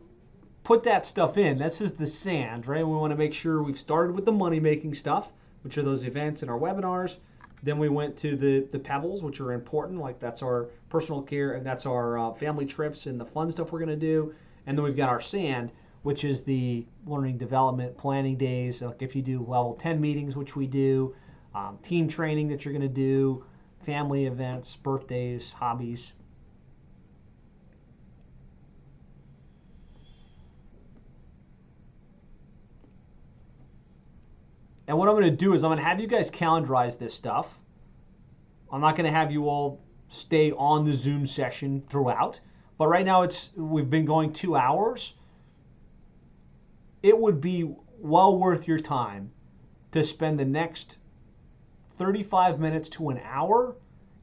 put that stuff in. This is the sand, right? We want to make sure we've started with the money-making stuff, which are those events and our webinars. Then we went to the pebbles, which are important, like that's our personal care and that's our family trips and the fun stuff we're going to do. And then we've got our sand, which is the learning development planning days. Like if you do level 10 meetings, which we do, team training that you're going to do, family events, birthdays, hobbies. And what I'm going to do is I'm going to have you guys calendarize this stuff. I'm not going to have you all stay on the Zoom session throughout. But right now we've been going 2 hours. It would be well worth your time to spend the next 35 minutes to an hour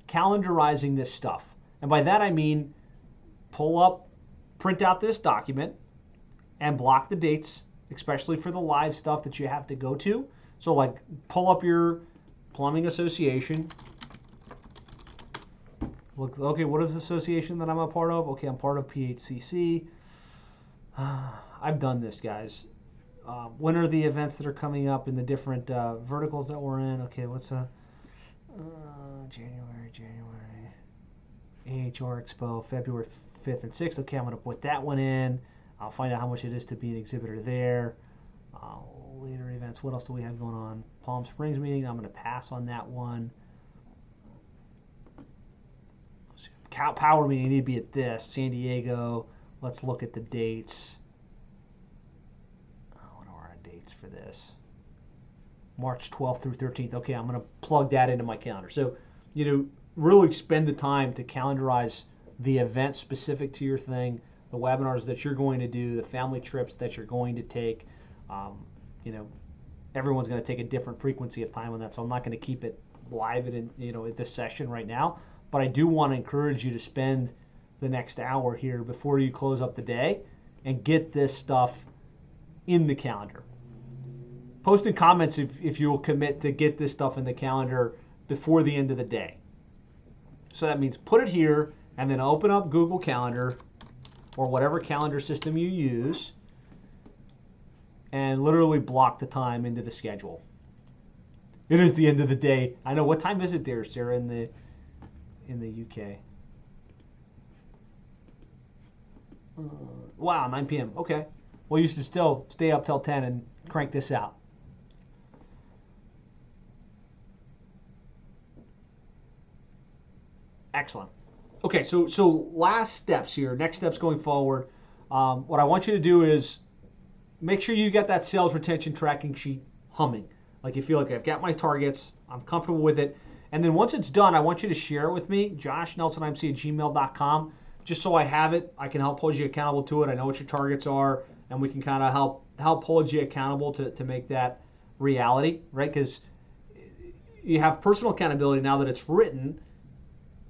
calendarizing this stuff. And by that I mean print out this document and block the dates, especially for the live stuff that you have to go to. So like pull up your plumbing association. Look, okay, what is the association that I'm a part of? Okay, I'm part of PHCC. I've done this, guys. When are the events that are coming up in the different verticals that we're in? Okay, what's January, AHR Expo, February 5th and 6th. Okay, I'm going to put that one in. I'll find out how much it is to be an exhibitor there. Later events, what else do we have going on? Palm Springs meeting, I'm going to pass on that one. Power meeting, need to be at this. San Diego, let's look at the dates. What are our dates for this? March 12th through 13th. Okay, I'm going to plug that into my calendar. So, really spend the time to calendarize the event specific to your thing, the webinars that you're going to do, the family trips that you're going to take. Everyone's going to take a different frequency of time on that, so I'm not going to keep it live at this session right now. But I do want to encourage you to spend the next hour here before you close up the day and get this stuff in the calendar. Post in comments if you'll commit to get this stuff in the calendar before the end of the day. So that means put it here and then open up Google Calendar or whatever calendar system you use and literally block the time into the schedule. It is the end of the day. I know. What time is it there, Sarah, in the UK? Wow, 9 p.m. Okay. Well, you should still stay up till 10 and crank this out. Excellent. Okay, so last steps here, next steps going forward. What I want you to do is make sure you get that sales retention tracking sheet humming. Like you feel like I've got my targets, I'm comfortable with it. And then once it's done, I want you to share it with me, joshnelsonimc@gmail.com, just so I have it. I can help hold you accountable to it. I know what your targets are, and we can kind of help hold you accountable to make that reality, right? Because you have personal accountability now that it's written,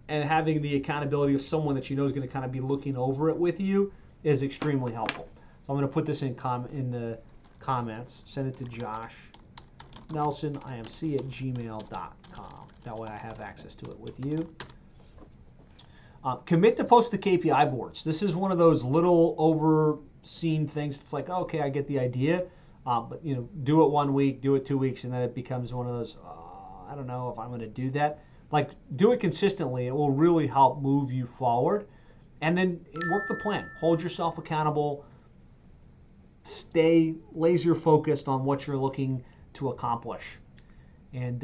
and having the accountability of someone that you know is going to kind of be looking over it with you is extremely helpful. So I'm going to put this in the comments. Send it to Josh NelsonIMC@gmail.com. That way I have access to it with you. Commit to post the KPI boards. This is one of those little overseen things. It's like, okay, I get the idea, but do it 1 week, do it 2 weeks, and then it becomes one of those, I don't know if I'm going to do that. Like, do it consistently. It will really help move you forward. And then work the plan. Hold yourself accountable. Stay laser focused on what you're looking to accomplish. And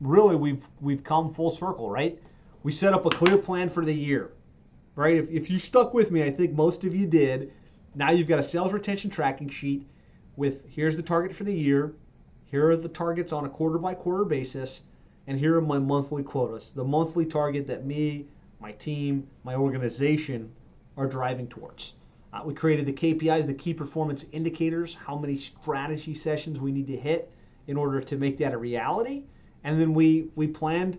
really, we've come full circle, right? We set up a clear plan for the year, right? If you stuck with me, I think most of you did. Now you've got a sales retention tracking sheet with here's the target for the year, here are the targets on a quarter by quarter basis, and here are my monthly quotas, the monthly target that me, my team, my organization are driving towards. We created the KPIs, the key performance indicators, how many strategy sessions we need to hit in order to make that a reality. And then we planned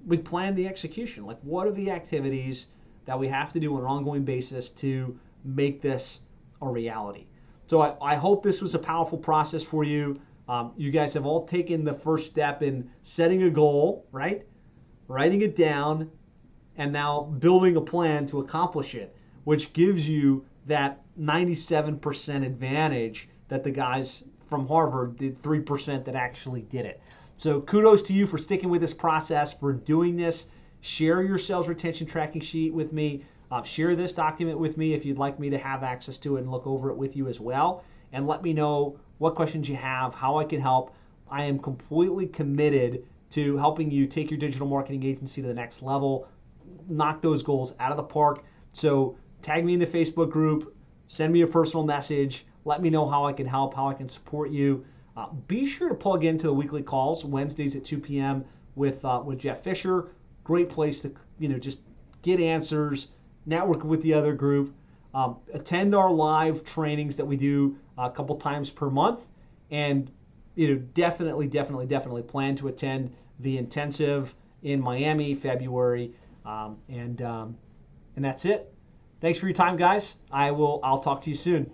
the execution. Like, what are the activities that we have to do on an ongoing basis to make this a reality? So I hope this was a powerful process for you. You guys have all taken the first step in setting a goal, right? Writing it down, and now building a plan to accomplish it, which gives you that 97% advantage that the guys from Harvard did, 3% that actually did it. So kudos to you for sticking with this process, for doing this. Share your sales retention tracking sheet with me. Share this document with me if you'd like me to have access to it and look over it with you as well. And let me know what questions you have, how I can help. I am completely committed to helping you take your digital marketing agency to the next level, knock those goals out of the park. So tag me in the Facebook group, send me a personal message, let me know how I can help, how I can support you. Be sure to plug into the weekly calls Wednesdays at 2 p.m. with Jeff Fisher. Great place to just get answers, network with the other group, attend our live trainings that we do a couple times per month, and definitely plan to attend the intensive in Miami February, and that's it. Thanks for your time, guys. I'll talk to you soon.